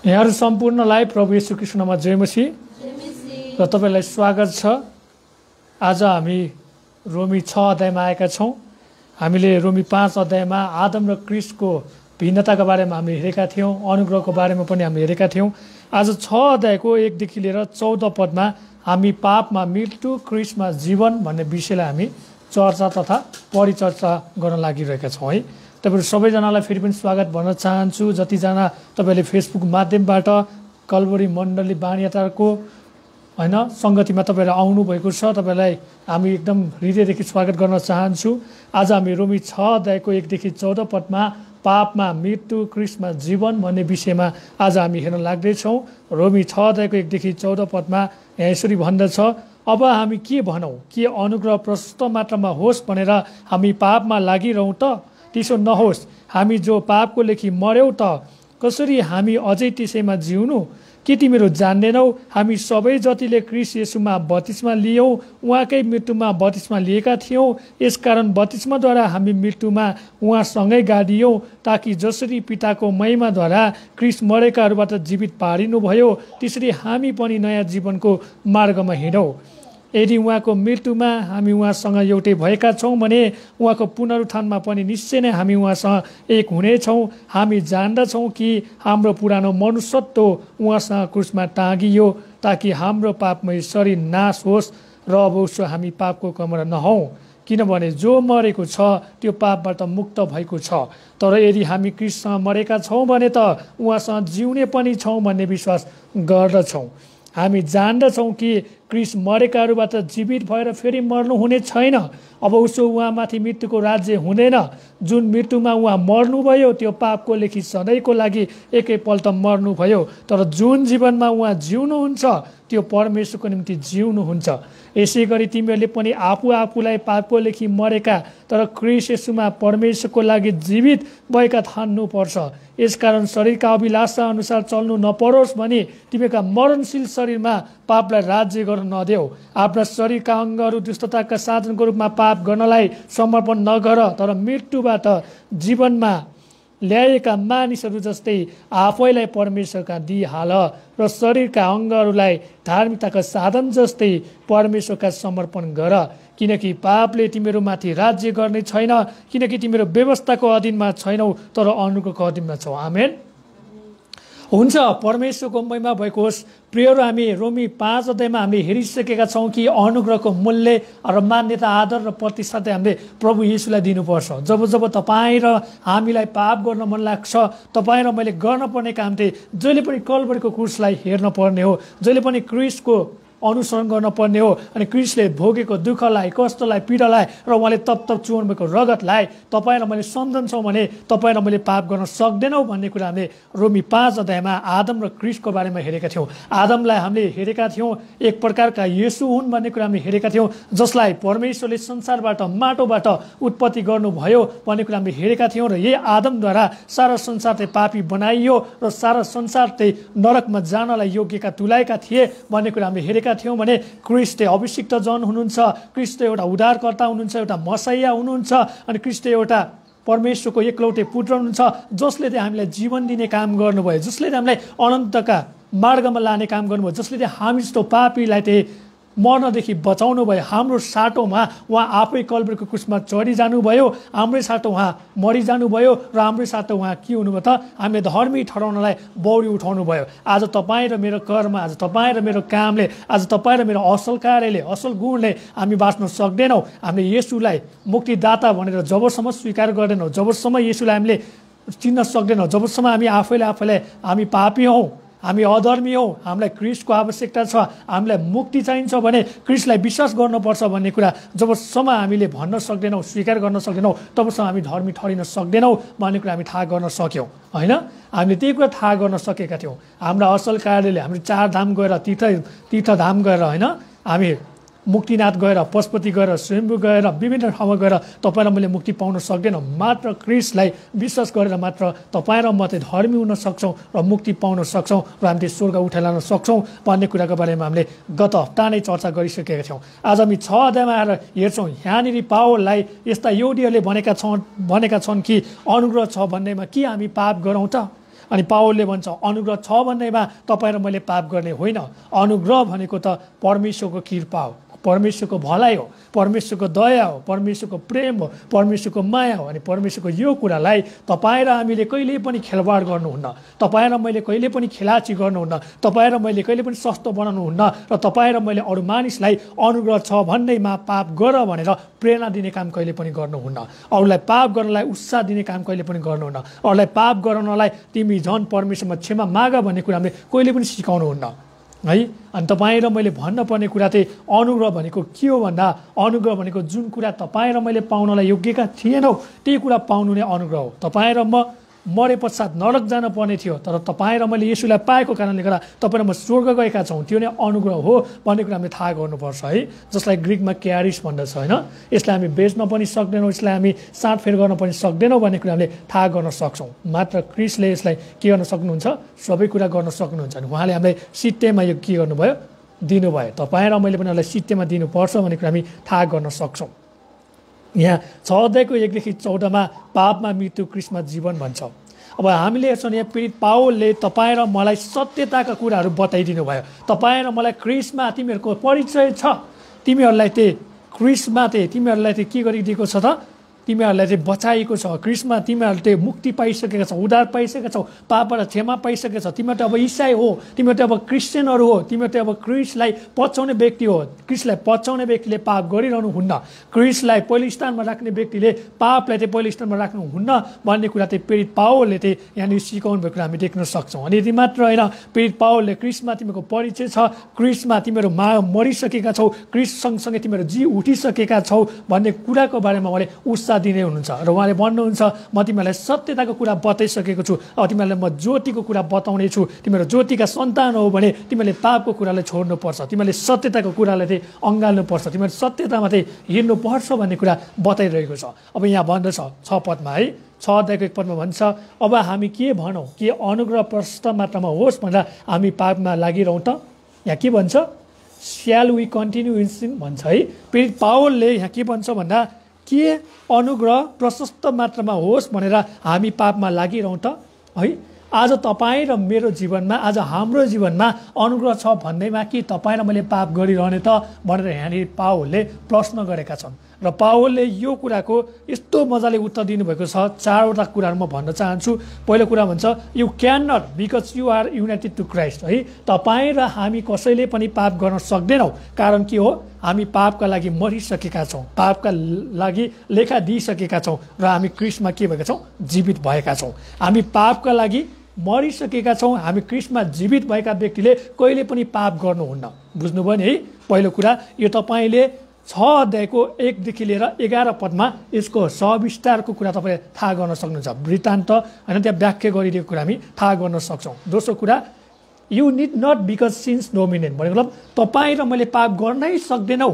यहाँहरु सम्पूर्णलाई प्रभु येशू ख्रीष्टमा जय मसीह र तपाईलाई स्वागत छ। आज हामी रोमी 6 अध्यायमा आएका छौं। हामीले रोमी 5 अध्यायमा आदम र क्रिस्टको भिन्नताका बारेमा हामीले हेरेका थियौं, अनुग्रहको बारेमा पनि हामीले हेरेका थियौं। आज 6 अध्यायको 1 देखि लिएर 14 पदमा हामी पापमा मृत्यु, क्रिस्टमा जीवन भन्ने विषयलाई हामी चर्चा तथा परिचर्चा गर्न लागिरहेका छौं है। तपाईहरु सबैजनालाई फेरि पनि स्वागत भन्न चाहन्छु। जतिजना तपाईले फेसबुक माध्यमबाट कलवरी मण्डली बाणियाटारको हैन संगतिमा तपाईहरु आउनु भएको छ, तपाईलाई हामी एकदम हृदयदेखि स्वागत गर्न चाहन्छु। आज हामी रोमी 6 अध्यायको 1 देखि 14 पदमा पापमा मृत्यु, क्रिस्टमा जीवन भन्ने विषयमा आज हामी हेर्न लाग्दै छौं। रोमी 6 अध्यायको 1 देखि 14 पदमा यहाँ यसरी भन्दछ, अब हामी के भनौं, के अनुग्रह प्रशस्त मात्रामा होस् भनेर हामी पापमा लागिरहौं त? त्यसो नहोस्। हामी जो पापको लेखी मर्यौं त कसरी हामी अझै त्यसैमा जिउनु? के तिमीहरू जान्दैनौ हामी सबै जतिले क्रिस्ट येशूमा बत्तिस्मा लियौं उहाँकै मृत्युमा बत्तिस्मा लिएका थियौं। यसकारण बत्तिस्माद्वारा हामी मृत्युमा उहाँसँगै गाडियौं, ताकि जसरी पिताको महिमाद्वारा क्रिस्ट मरेकाहरूबाट जीवित पारिनुभयो त्यसरी हामी पनि नयाँ जीवनको मार्गमा हिँडौं। यदि उहाँको मृत्युमा हामी उहाँसँग एउटै भएका छौं भने उहाँको पुनरुत्थानमा पनि निश्चय नै हामी उहाँसँग एक हुनेछौं। हामी जान्दछौं कि हाम्रो पुरानो मनुष्यत्व उहाँसँग क्रुसमा टाँगियो, ताकि हाम्रो पापमय शरीर नाश होस् र अब उसो हामी पापको कमरा नहौं। किनभने जो मरेको छ त्यो पापबाट मुक्त भएको छ। तर यदि हामी क्रिस्टसँग मरेका छौं भने त उहाँसँग जिउने पनि छौं भन्ने विश्वास गर्दछौं। हामी जान्दछौं कि क्रिस्ट मरेकाहरूबाट जीवित भएर फेरि मर्नु हुने छैन। अब उसो उहाँमाथि मृत्युको राज्य हुँदैन। जुन मृत्युमा उहाँ मर्नुभयो त्यो पापको लेखी सधैँको लागि एकैपल्ट मर्नुभयो, तर जुन जीवनमा उहाँ जिउनुहुन्छ त्यो परमेश्वरको निम्ति जिउनुहुन्छ। यसै गरी तिमीहरूले पनि आफूलाई पापको लेखी मरेका तर क्रिस्ट येशूमा परमेश्वरको लागि जीवित भएका ठान्नुपर्छ। यसकारण शरीरका अभिलाषा अनुसार चल्नु नपरोस् भने तिमीका मरणशील शरीरमा पापलाई राज्य गर्न नदेऊ। आफ्ना शरीरका अङ्गहरू दुष्टताका साधनको रूपमा पाप गर्नलाई समर्पण नगर, तर मृत्युबाट जीवनमा ल्याएका मानिसहरू जस्तै आफैलाई परमेश्वरका दिइहाल र शरीरका अङ्गहरूलाई धार्मिकताका साधन जस्तै परमेश्वरका समर्पण गर। किनकि पापले तिमीहरूमाथि राज्य गर्ने छैन, किनकि तिमीहरू व्यवस्थाको अधीनमा छैनौ तर अनुग्रहको अधीनमा छौ। आमेन। हुन्छ, परमेश्वरको महिमा भएको होस्। प्रियहरू, हामी रोमी 5 अध्यायमा हामीले हेरिसकेका छौं कि अनुग्रहको मूल्य र मान्यता, आदर र प्रतिष्ठा हामीले प्रभु येशूलाई दिनुपर्छ। जब जब तपाईँ र हामीलाई पाप गर्न मन लाग्छ, तपाईँ र मैले गर्न पर्ने काम चाहिँ जहिले पनि कलवरीको क्रुसलाई हेर्न पर्ने हो, जहिले पनि क्रिस्टको अनुसरण गर्न पर्ने हो। अनि क्रिस्टले भोगेको दुःखलाई, कष्टलाई, पीडालाई र उहाँले तप चुहाउनु भएको रगतलाई तपाईँ र मैले सम्झन्छौँ भने तपाईँ र मैले पाप गर्न सक्दैनौँ भन्ने कुरा हामीले रोमी 5 अध्यायमा आदम र क्रिस्टको बारेमा हेरेका थियौँ। आदमलाई हामीले हेरेका थियौँ एक प्रकारका येशू हुन् भन्ने कुरा हामीले हेरेका थियौँ, जसलाई परमेश्वरले संसारबाट माटोबाट उत्पत्ति गर्नुभयो भन्ने कुरा हामीले हेरेका थियौँ। र यही आदमद्वारा सारा संसार चाहिँ पापी बनाइयो र सारा संसार चाहिँ नरकमा जानलाई योग्यका तुलाएका थिए भन्ने कुरा हामीले हेरेका थियौँ। भने क्रिस्ट अभिषिक्त जन हुनुहुन्छ, क्रिस्ट एउटा उद्धारकर्ता हुनुहुन्छ, एउटा मसाइया हुनुहुन्छ, अनि क्रिस्ट एउटा परमेश्वरको एकलौटे पुत्र हुनुहुन्छ, जसले चाहिँ हामीलाई जीवन दिने काम गर्नुभयो, जसले हामीलाई अनन्तका मार्गमा लाने काम गर्नुभयो, जसले चाहिँ हामी जस्तो पापीलाई चाहिँ मर्नदेखि बचाउनु भयो। हाम्रो साटोमा उहाँ आफै कलवरीको क्रुसमा चढिजानुभयो, हाम्रै साटो उहाँ मरिजानुभयो र हाम्रै साटो उहाँ के हुनुभयो त हामीले धर्मी ठहराउनलाई बौरी उठाउनु भयो। आज तपाईँ र मेरो कर्म, आज तपाईँ र मेरो कामले, आज तपाईँ र मेरो असल कार्यले, असल गुणले हामी बाँच्न सक्दैनौँ। हामीले येशूलाई मुक्तिदाता भनेर जबसम्म स्वीकार गर्दैनौँ, जबसम्म येशूलाई हामीले चिन्न सक्दैनौँ, जबसम्म हामी आफैलाई हामी पापी हौँ, हामी अधर्मी हौँ, हामीलाई क्रिस्टको आवश्यकता छ, हामीलाई मुक्ति चाहिन्छ भने क्रिस्टलाई विश्वास गर्नुपर्छ भन्ने कुरा जबसम्म हामीले भन्न सक्दैनौँ, स्वीकार गर्न सक्दैनौँ, तबसम्म हामी धर्मी ठहरिन सक्दैनौँ भन्ने कुरा हामी थाहा गर्न सक्यौँ होइन। हामीले त्यही कुरा थाहा गर्न सकेका थियौँ। हाम्रा असल कार्यले हामी 4 धाम गएर तीर्थधाम गएर होइन, हामी मुक्तिनाथ गएर, पशुपति गएर, स्वयम्भू गएर, विभिन्न ठाउँमा गएर तपाईँ र मैले मुक्ति पाउन सक्दैनौँ। मात्र क्रिस्टलाई विश्वास गरेर मात्र तपाईँ र म चाहिँ धर्मी हुन सक्छौँ र मुक्ति पाउन सक्छौँ र हामीले स्वर्ग उठाइ लान सक्छौँ भन्ने कुराको बारेमा हामीले गत हप्ता नै चर्चा गरिसकेका थियौँ। आज हामी 6 अध्यायमा आएर हेर्छौँ, यहाँनिर पावललाई यस्ता यहुदीहरूले भनेका छन् कि अनुग्रह छ भन्नेमा के हामी पाप गरौँ त? अनि पावलले भन्छ अनुग्रह छ भन्दैमा तपाईँ र मैले पाप गर्ने होइन। अनुग्रह भनेको त परमेश्वरको कृपा हो, परमेश्वरको भलाइ हो, परमेश्वरको दया हो, परमेश्वरको प्रेम हो, परमेश्वरको माया हो। अनि परमेश्वरको यो कुरालाई तपाईँ र हामीले कहिले पनि खेलवाड गर्नुहुन्न, तपाईँ र मैले कहिले पनि खेलाची गर्नुहुन्न, तपाईँ र मैले कहिले पनि सस्तो बनाउनुहुन्न र तपाईँ र मैले अरू मानिसलाई अनुग्रह छ भन्दैमा पाप गर भनेर प्रेरणा दिने काम कहिले पनि गर्नुहुन्न, अरूलाई पाप गर्नलाई उत्साह दिने काम कहिले पनि गर्नुहुन्न, अरूलाई पाप गराउनलाई तिमी झन् परमेश्वरमा क्षमा माग भन्ने कुरा हामीले कहिले पनि सिकाउनुहुन्न है। अनि तपाईँ र मैले भन्नुपर्ने कुरा चाहिँ अनुग्रह भनेको के हो भन्दा अनुग्रह भनेको जुन कुरा तपाईँ र मैले पाउनलाई योग्यका थिएनौँ त्यही कुरा पाउनु नै अनुग्रह हो। तपाईँ र म मरे पश्चात नरक जान पर्ने थियो, तर तपाईँ र मैले यसुलाई पाएको कारणले गर्दा तपाईँ र म स्वर्ग गएका छौँ, त्यो नै अनुग्रह हो भन्ने कुरा हामीले थाहा गर्नुपर्छ है। जसलाई ग्रिकमा क्यारिस भन्दछ होइन। यसलाई हामी बेच्न पनि सक्दैनौँ, यसलाई हामी साँडफेर गर्न पनि सक्दैनौँ भन्ने कुरा हामीले थाहा गर्न सक्छौँ। मात्र क्रिस्टले यसलाई के गर्न सक्नुहुन्छ, सबै कुरा गर्न सक्नुहुन्छ। अनि उहाँले हामीलाई सित्तैमा यो के गर्नुभयो, दिनुभयो। तपाईँ र मैले पनि उसलाई सित्तैमा दिनुपर्छ भन्ने कुरा हामी थाहा गर्न सक्छौँ। यहाँ 6 अध्यायको 1देखि 14मा पापमा मृत्यु क्रिस्टमा जीवन भन्छ। अब हामीले हेर्छौँ यहाँ पीडित पावलले तपाईँ र मलाई सत्यताका कुराहरू बताइदिनु भयो। तपाईँ र मलाई क्रिस्टमा तिमीहरूको परिचय छ, तिमीहरूलाई चाहिँ क्रिस्टमा चाहिँ तिमीहरूलाई चाहिँ के गरिदिएको छ त, तिमीहरूलाई चाहिँ बचाएको छ। क्रिस्टमा तिमीहरूले चाहिँ मुक्ति पाइसकेका छौ, उद्धार पाइसकेका छौ, पापबाट क्षमा पाइसकेका छौ। तिमीहरू त अब इसाई हो, तिमीहरू त अब क्रिस्चियनहरू हो, तिमीहरू त अब क्रिस्टलाई पछाउने व्यक्ति हो। क्रिस्टलाई पछाउने व्यक्तिले पाप गरिरहनु हुन्न, क्रिस्टलाई पहिलो स्थानमा राख्ने व्यक्तिले पापलाई चाहिँ पहिलो स्थानमा राख्नुहुन्न भन्ने कुरा चाहिँ पीडित पावलले चाहिँ यहाँनिर सिकाउनु भएको कुरा हामी देख्न सक्छौँ। अनि यति मात्र होइन, पीडित पावलले क्रिस्टमा तिमीहरूको परिचय छ, क्रिस्टमा तिमीहरू मरिसकेका छौ, क्रिस्ट सँगसँगै तिमीहरू जी उठिसकेका छौ भन्ने कुराको बारेमा उहाँले उत्साह दिने हुनुहुन्छ। र उहाँले भन्नुहुन्छ म तिमीहरूलाई सत्यताको कुरा बताइसकेको छु, अब तिमीहरूलाई म ज्योतिको कुरा बताउने छु। तिमीहरू ज्योतिका सन्तान हो भने तिमीहरूले पापको कुरालाई छोड्नुपर्छ, तिमीहरूले सत्यताको कुरालाई चाहिँ अँगाल्नुपर्छ, तिमीहरू सत्यतामा चाहिँ हिँड्नुपर्छ भन्ने कुरा बताइरहेको छ। अब यहाँ भन्दछ 6 पदमा है, 6 अध्यायको 1 पदमा भन्छ अब हामी के भनौँ, के अनुग्रह प्रशस्त मात्रामा होस् भनेर हामी पापमा लागिरहँ त? यहाँ के भन्छ, स्याल वी कन्टिन्यू इन सिन भन्छ है। पीडित पावलले यहाँ के भन्छ भन्दा के अनुग्रह प्रशस्त मात्रामा होस् भनेर हामी पापमा लागिरहँ त है। आज तपाईँ र मेरो जीवनमा, आज हाम्रो जीवनमा अनुग्रह छ भन्दैमा कि तपाईँ र मैले पाप गरिरहने त भनेर यहाँनिर पावलले प्रश्न गरेका छन्। र पावलले यो कुराको यस्तो मजाले उत्तर दिनुभएको छ। 4वटा कुराहरू म भन्न चाहन्छु। पहिलो कुरा भन्छ you can not because you are united to Christ है। तपाईँ र हामी कसैले पनि पाप गर्न सक्दैनौँ, कारण के हो, हामी पापका लागि मरिसकेका छौँ, पापका लागि लेखा दिइसकेका छौँ र हामी क्रिस्टमा के भएका छौँ, जीवित भएका छौँ। हामी पापका लागि मरिसकेका छौँ, हामी क्रिस्टमा जीवित भएका व्यक्तिले कहिले पनि पाप गर्नुहुन्न। बुझ्नुभयो नि है। पहिलो कुरा यो तपाईँले 6 अध्यायको 1देखि लिएर 11 पदमा यसको सविस्तारको कुरा तपाईँले थाहा गर्न सक्नुहुन्छ। वृत्तान्त होइन, त्यहाँ व्याख्या गरिदिएको कुरा हामी थाहा गर्न सक्छौँ। दोस्रो कुरा you need not because sins dominant भनेको मतलब तपाईँ र मैले पाप गर्नै सक्दैनौँ,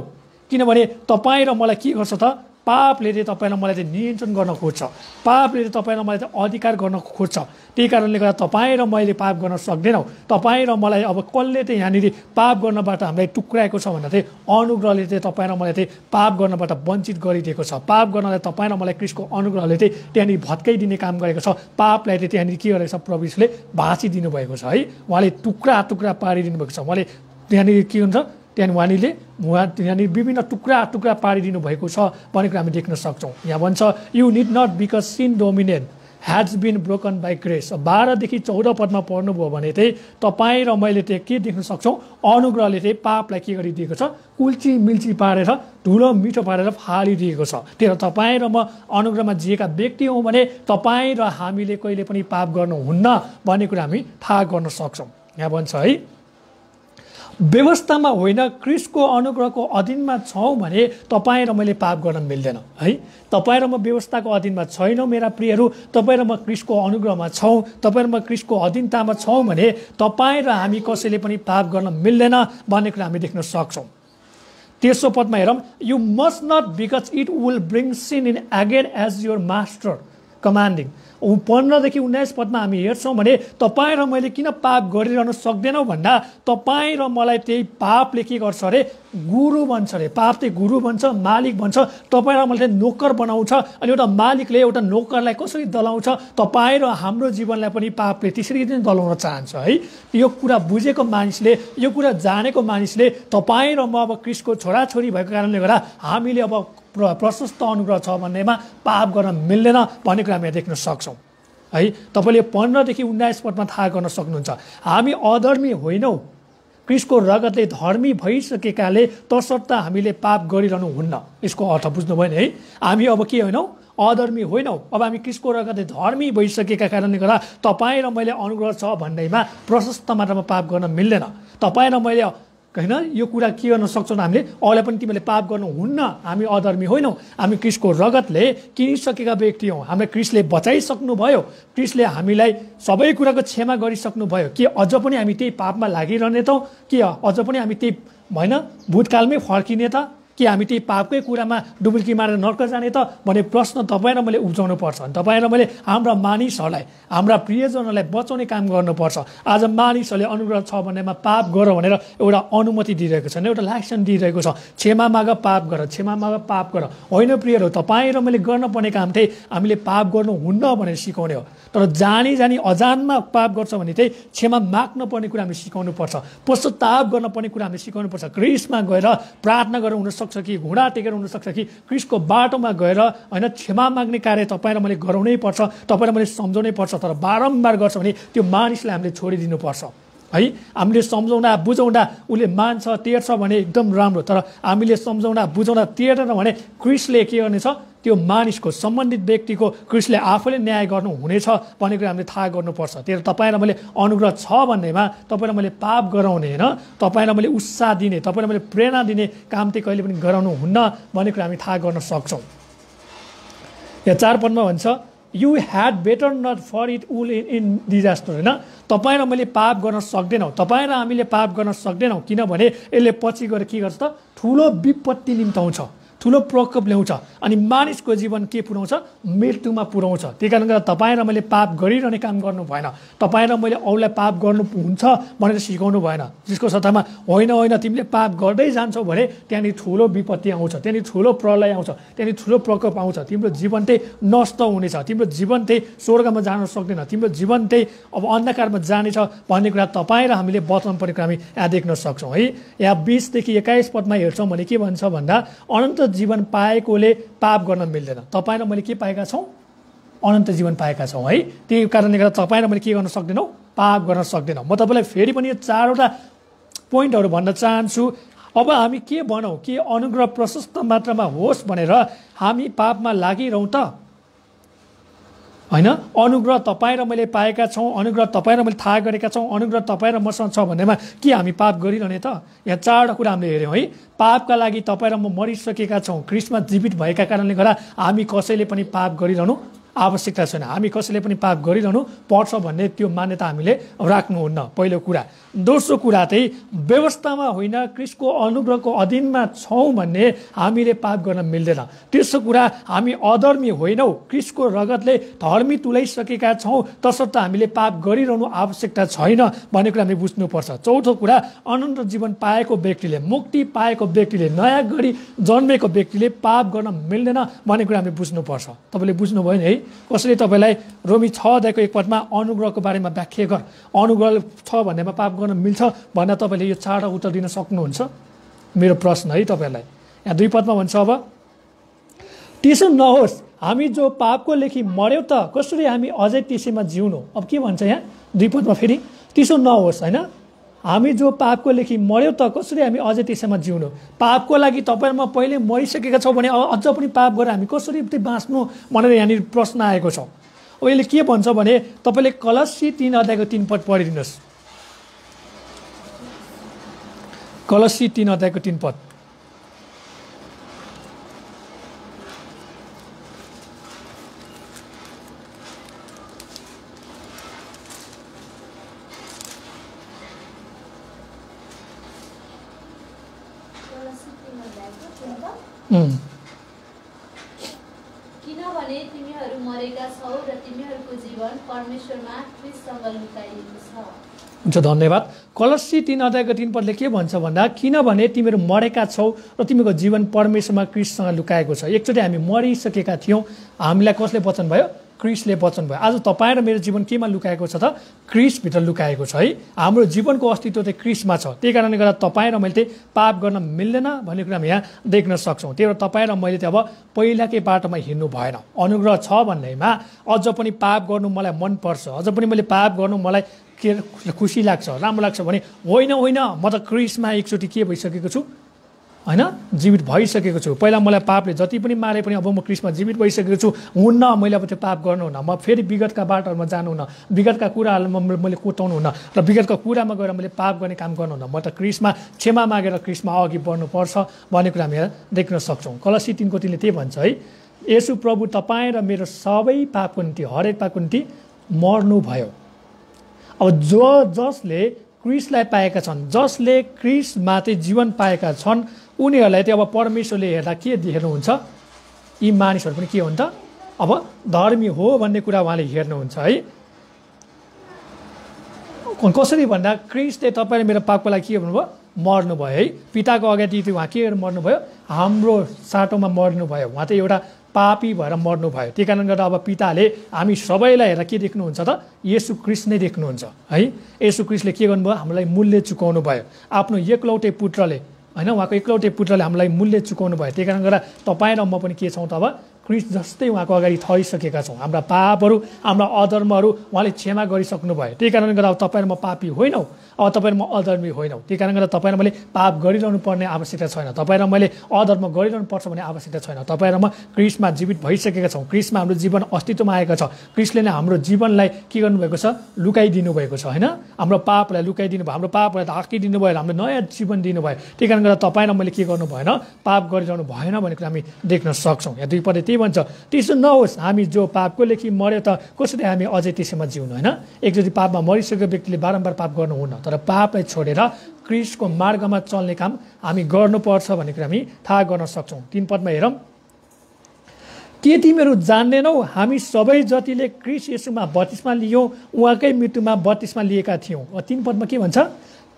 किनभने तपाईँ र मलाई के गर्छ त, पापले चाहिँ तपाईँ र मलाई चाहिँ नियन्त्रण गर्न खोज्छ, पापले चाहिँ तपाईँ र मलाई चाहिँ अधिकार गर्न खोज्छ। त्यही कारणले गर्दा तपाईँ र मैले पाप गर्न सक्दैनौँ। तपाईँ र मलाई अब कसले चाहिँ यहाँनिर पाप गर्नबाट हामीलाई टुक्राएको छ भन्दा चाहिँ अनुग्रहले चाहिँ तपाईँ र मलाई चाहिँ पाप गर्नबाट वञ्चित गरिदिएको छ। पाप गर्नलाई तपाईँ र मलाई क्रिस्टको अनुग्रहले चाहिँ त्यहाँनिर भत्काइदिने काम गरेको छ। पापलाई चाहिँ त्यहाँनिर के गरेको छ, प्रभु यीशुले भाँचिदिनु भएको छ है। उहाँले टुक्रा टुक्रा पारिदिनु भएको छ। उहाँले त्यहाँनिर के हुन्छ, त्यहाँनिर विभिन्न टुक्रा टुक्रा पारिदिनु भएको छ भन्ने कुरा हामी देख्न सक्छौँ। यहाँ भन्छ you need not because sin dominant has been broken by grace. 12देखि 14 पदमा पढ्नुभयो भने चाहिँ तपाईँ र मैले चाहिँ के देख्न सक्छौँ, अनुग्रहले चाहिँ पापलाई के गरिदिएको छ, कुल्ची मिल्ची पारेर धुलो मिठो पारेर फालिदिएको छ। त्यही भएर तपाईँ र म अनुग्रहमा जिएका व्यक्ति हौँ भने तपाईँ र हामीले कहिले पनि पाप गर्नुहुन्न भन्ने कुरा हामी थाहा गर्न सक्छौँ। यहाँ भन्छ है व्यवस्थामा होइन, क्रिस्टको अनुग्रहको अधीनमा छौँ भने तपाईँ र मैले पाप गर्न मिल्दैन है। तपाईँ र म व्यवस्थाको अधीनमा छैनौँ मेरा प्रियहरू, तपाईँ र म क्रिस्टको अनुग्रहमा छौँ, तपाईँ र म क्रिस्टको अधीनतामा छौँ भने तपाईँ र हामी कसैले पनि पाप गर्न मिल्दैन भन्ने कुरा हामी देख्न सक्छौँ। 3 पदमा हेरौँ, you must not because it will bring sin in again as your master commanding. 15 देखि 19 पदमा हामी हेर्छौँ भने तपाईँ र मैले किन पाप गरिरहन सक्दैनौँ भन्दा तपाईँ र मलाई त्यही पापले के गर्छ अरे, गुरु भन्छ अरे। पाप चाहिँ गुरु भन्छ, मालिक भन्छ। तपाईँ र मलाई नोकर बनाउँछ। अनि एउटा मालिकले एउटा नोकरलाई कसरी दलाउँछ, तपाईँ र हाम्रो जीवनलाई पनि पापले त्यसरी नै दलाउन चाहन्छ है। यो कुरा बुझेको मानिसले, यो कुरा जानेको मानिसले, तपाईँ र म अब क्रिस्टको छोराछोरी भएको कारणले गर्दा हामीले अब प्रशस्त अनुग्रह छ भन्नेमा पाप गर्न मिल्दैन भन्ने कुरा हामी देख्न सक्छौँ है। तपाईँले 15 देखि 19 पदमा थाहा गर्न सक्नुहुन्छ। हामी अधर्मी होइनौँ, क्रिस्टको रगतले धर्मी भइसकेकाले तसर्थ हामीले पाप गरिरहनु हुन्न। यसको अर्थ बुझ्नुभयो नि है। हामी अब के होइनौँ, अधर्मी होइनौँ। अब हामी क्रिस्टको रगतले धर्मी भइसकेका कारणले गर्दा तपाईँ र मैले अनुग्रह छ भन्दैमा प्रशस्त मात्रामा पाप गर्न मिल्दैन। तपाईँ र मैले होइन यो कुरा के गर्न सक्छौँ हामीले, अरूलाई पनि तिमीले पाप गर्नुहुन्न, हामी अधर्मी होइनौँ, हामी क्रिस्टको रगतले किनिसकेका व्यक्ति हौँ। हामीलाई क्रिस्टले बचाइसक्नुभयो, क्रिस्टले हामीलाई सबै कुराको क्षमा गरिसक्नुभयो। के अझ पनि हामी त्यही पापमा लागिरहने त, के अझ पनि हामी त्यही होइन भूतकालमै फर्किने त, कि हामी त्यही पापकै कुरामा डुबुल्की मारेर नर्क जाने त भन्ने प्रश्न तपाईँ र मैले उब्जाउनु पर्छ। तपाईँ र मैले हाम्रा मानिसहरूलाई, हाम्रा प्रियजनहरूलाई बचाउने काम गर्नुपर्छ। आज मानिसहरूले अनुग्रह छ भन्नेमा पाप गर भनेर एउटा अनुमति दिइरहेको छ, एउटा लाइसेन्स दिइरहेको छ। क्षमा माग, पाप गर, क्षमा माग, पाप गर। होइन प्रियहरू, तपाईँ र मैले गर्नुपर्ने काम चाहिँ हामीले पाप गर्नुहुन्न भनेर सिकाउने हो। तर जानी जानी अजानमा पाप गर्छ भने चाहिँ क्षमा माग्न पर्ने कुरा हामीले सिकाउनुपर्छ, पश्चाताप गर्न पर्ने कुरा हामीले सिकाउनुपर्छ। क्रिस्टमा गएर प्रार्थना गरेर हुनसक्छ कि घुँडा टेकेर हुनसक्छ कि क्रिस्टको बाटोमा गएर होइन क्षमा माग्ने कार्य तपाईँ र मैले गराउनै पर्छ, तपाईँ र मैले सम्झाउनै पर्छ। तर बारम्बार गर्छ भने त्यो मानिसलाई हामीले छोडिदिनुपर्छ है। हामीले सम्झाउँदा बुझाउँदा उसले मान्छ तेर्छ भने एकदम राम्रो, तर हामीले सम्झाउँदा बुझाउँदा तेर्दैन भने क्रिस्टले के गर्नेछ, त्यो मानिसको सम्बन्धित व्यक्तिको क्रिस्टले आफैले न्याय गर्नु हुनेछ भन्ने कुरा हामीले थाहा गर्नुपर्छ। त्यही तपाईँ र मैले अनुग्रह छ भन्नेमा तपाईँ र मैले पाप गराउने होइन, तपाईँ र मैले उत्साह दिने, तपाईँ र मैले प्रेरणा दिने काम चाहिँ कहिले पनि गराउनु हुन्न भन्ने कुरा हामी थाहा गर्न सक्छौँ। यहाँ 4 पदमा भन्छ, you had better not for it will in disaster. होइन, तपाईँ र मैले पाप गर्न सक्दैनौँ, तपाईँ र हामीले पाप गर्न सक्दैनौँ, किनभने यसले पछि गएर के गर्छ त, ठुलो विपत्ति निम्ताउँछ, ठुलो प्रकोप ल्याउँछ अनि मानिसको जीवन के पुऱ्याउँछ, मृत्युमा पुऱ्याउँछ। त्यही कारणले गर्दा तपाईँ र मैले पाप गरिरहने काम गर्नु भएन, तपाईँ र मैले अरूलाई पाप गर्नु हुन्छ भनेर सिकाउनु भएन। जसको सट्टामा होइन होइन तिमीले पाप गर्दै जान्छौ भने त्यहाँनिर ठुलो विपत्ति आउँछ, त्यहाँनिर ठुलो प्रलय आउँछ, त्यहाँनिर ठुलो प्रकोप आउँछ, तिम्रो जीवन चाहिँ नष्ट हुनेछ, तिम्रो जीवन चाहिँ स्वर्गमा जान सक्दैन, तिम्रो जीवन चाहिँ अब अन्धकारमा जानेछ भन्ने कुरा तपाईँ र हामीले बताउनु पर्ने कुरा हामी यहाँ देख्न सक्छौँ है। यहाँ 20 देखि 21 पदमा हेर्छौँ भने के भन्छ भन्दा, अनन्त जीवन पाएकोले पाप गर्न मिल्दैन। तपाईँ र मैले के पाएका छौँ, अनन्त जीवन पाएका छौँ है। त्यही कारणले गर्दा तपाईँ र मैले के गर्न सक्दैनौँ, पाप गर्न सक्दैनौँ। म तपाईँलाई फेरि पनि यो 4वटा पोइन्टहरू भन्न चाहन्छु। अब हामी के भनौँ, के अनुग्रह प्रशस्त मात्रामा होस् भनेर हामी पापमा लागिरहौँ त होइन? अनुग्रह तपाईँ र मैले पाएका छौँ, अनुग्रह तपाईँ र मैले थाहा गरेका छौँ, अनुग्रह तपाईँ र मसँग छ भन्नेमा के हामी पाप गरिरहने त? यहाँ 4वटा कुरा हामीले हेऱ्यौँ है। पापका लागि तपाईँ र म मरिसकेका छौँ, क्रिस्टमा जीवित भएका कारणले गर्दा हामी कसैले पनि पाप गरिरहनु आवश्यकता छैन, हामी कसैले पनि पाप गरिरहनु पर्छ भन्ने त्यो मान्यता हामीले राख्नुहुन्न, पहिलो कुरा। दोस्रो कुरा चाहिँ व्यवस्थामा होइन, क्रिस्टको अनुग्रहको अधीनमा छौँ भन्ने हामीले पाप गर्न मिल्दैन। तेस्रो कुरा, हामी अधर्मी होइनौँ, क्रिस्टको रगतले धर्मी तुल्याइसकेका छौँ, तसर्थ हामीले पाप गरिरहनु आवश्यकता छैन भन्ने कुरा हामीले बुझ्नुपर्छ। चौथो कुरा, अनन्त जीवन पाएको व्यक्तिले, मुक्ति पाएको व्यक्तिले, नयाँ गरी जन्मेको व्यक्तिले पाप गर्न मिल्दैन भन्ने कुरा हामीले बुझ्नुपर्छ। तपाईँले बुझ्नुभयो नि है? कसैले तपाईँलाई रोमी 6:1 पदमा अनुग्रहको बारेमा व्याख्या गर, अनुग्रह छ भन्नेमा पाप गर्न मिल्छ भन्दा तपाईँले यो 4वटा उत्तर दिन सक्नुहुन्छ? मेरो प्रश्न है तपाईँलाई। यहाँ 2 पदमा भन्छ, अब त्यसो नहोस्, हामी जो पापको लेखी मर्यौँ त कसरी हामी अझै त्यसैमा जिउनु। अब के भन्छ यहाँ 2 पदमा फेरि, त्यसो नहोस् होइन, हामी जो पापको लेखी मर्यौँ त कसरी हामी अझै त्यसैमा जिउनु। पापको लागि तपाईँ म पहिले मरिसकेका छौँ भने अझ पनि पाप गरेर हामी कसरी बाँच्नु भनेर यहाँनिर प्रश्न आएको छ। अब यसले के भन्छ भने तपाईँले कलस्सी 3:3 पद पढिदिनुहोस्। कलस्सी 3:3 पद। किनभने तिमीहरू मरेका छौ र तिमीहरूको जीवन परमेश्वरमा ख्रीष्टसँग लुकाइएको छ। हुन्छ, धन्यवाद। कलस्सी 3:3 के भन्छ भन्दा किनभने तिमीहरू मरेका छौ र तिमीको जीवन परमेश्वरमा ख्रीष्टसँग लुकाएको छ। एकचोटि हामी मरिसकेका थियौँ, हामीलाई कसले वचन भयो? ख्रीष्टले वचन भयो। आज तपाईँ र मेरो जीवन केमा लुकाएको छ त? ख्रीष्टभित्र लुकाएको छ है। हाम्रो जीवनको अस्तित्व चाहिँ ख्रीष्टमा छ। त्यही कारणले गर्दा तपाईँ र मैले चाहिँ पाप गर्न मिल्दैन भन्ने कुरा हामी यहाँ देख्न सक्छौँ। त्यही भएर तपाईँ र मैले चाहिँ अब पहिलाकै बाटोमा हिँड्नु भएन। अनुग्रह छ भन्नेमा अझ पनि पाप गर्नु मलाई मनपर्छ, अझ पनि मैले पाप गर्नु मलाई के खुसी लाग्छ, राम्रो लाग्छ भने होइन होइन, म त ख्रीष्टमा एकचोटि के भइसकेको छु होइन, जीवित भइसकेको छु। पहिला मलाई पापले जति पनि मारे पनि अब म ख्रीष्टमा जीवित भइसकेको छु। हुन्न मैले अब त्यो पाप गर्नुहुन्न, म फेरि विगतका बाटोहरूमा जानुहुन्न, विगतका कुराहरूमा मैले कोटाउनुहुन्न र विगतका कुरामा गएर मैले पाप गर्ने काम गर्नुहुन्न। म त ख्रीष्टमा क्षमा मागेर ख्रीष्टमा अघि बढ्नुपर्छ भन्ने कुरा हामी देख्न सक्छौँ। कलस्सी 3:3 त्यही भन्छ है, यसु प्रभु तपाईँ र मेरो सबै पापको निम्ति, हरेक पापको निम्ति मर्नुभयो। अब जसले ख्रीष्टलाई पाएका छन्, जसले ख्रीष्टमाथि जीवन पाएका छन्, उनीहरूलाई चाहिँ अब परमेश्वरले हेर्दा के हेर्नुहुन्छ? यी मानिसहरू पनि के हुन्छ? अब धर्मी हो भन्ने कुरा उहाँले हेर्नुहुन्छ है। कसरी भन्दा ख्रीष्टले तपाईँ मेरो पापको लागि के भन्नुभयो? मर्नुभयो है। पिताको अगाडि उहाँ के मर्नुभयो? हाम्रो साटोमा मर्नुभयो। उहाँ चाहिँ एउटा पापी भएर मर्नुभयो। त्यही कारणले गर्दा अब पिताले हामी सबैलाई हेरेर के देख्नुहुन्छ त? येशू ख्रीष्ट नै देख्नुहुन्छ है। येशू ख्रीष्टले के गर्नुभयो? हामीलाई मूल्य चुकाउनु भयो। आफ्नो एकलौटे पुत्रले होइन, उहाँको एकलौटे पुत्रले हामीलाई मूल्य चुकाउनु भयो। त्यही कारणले गर्दा तपाईँ र म पनि के छौँ त? अब ख्रीष्ट जस्तै उहाँको अगाडि ठहरिसकेका छौँ। हाम्रा पापहरू, हाम्रा अधर्महरू उहाँले क्षमा गरिसक्नु भयो। त्यही कारणले गर्दा अब तपाईँ र म पापी होइनौँ, अब तपाईँ र म अधर्मी होइनौँ। त्यही कारणले गर्दा तपाईँ र मैले पाप गरिरहनु पर्ने आवश्यकता छैन, तपाईँ र मैले अधर्म गरिरहनु पर्छ भन्ने आवश्यकता छैन। तपाईँ र म ख्रीष्टमा जीवित भइसकेका छौँ। ख्रीष्टमा हाम्रो जीवन अस्तित्वमा आएको छ। ख्रीष्टले नै हाम्रो जीवनलाई के गर्नुभएको छ? लुकाइदिनु भएको छ होइन। हाम्रो पापलाई लुकाइदिनु भयो, हाम्रो पापलाई ढाकिदिनु भयो, हाम्रो नयाँ जीवन दिनुभयो। त्यही कारणले गर्दा तपाईँ र मैले के गर्नु भएन? पाप गरिरहनु भएन भन्ने कुरा हामी देख्न सक्छौँ। यहाँ 2 पद त्यही भन्छ, त्यसो नहोस् हामी जो पापको लेखी मर्यो त कसरी हामी अझै त्यसैमा जिउनु होइन। एकचोटि पापमा मरिसकेको व्यक्तिले बारम्बार पाप गर्नुहुन्न, तर पापलाई छोडेर ख्रीष्टको मार्गमा चल्ने काम हामी गर्नुपर्छ भन्ने कुरा हामी थाहा गर्न सक्छौँ। 3 पदमा हेरौँ, के तिमीहरू जान्दैनौ हामी सबै जतिले ख्रीष्ट येशूमा बत्तिस्मा लियौँ उहाँकै मृत्युमा बत्तिस्मा लिएका थियौँ। 3 पदमा के भन्छ?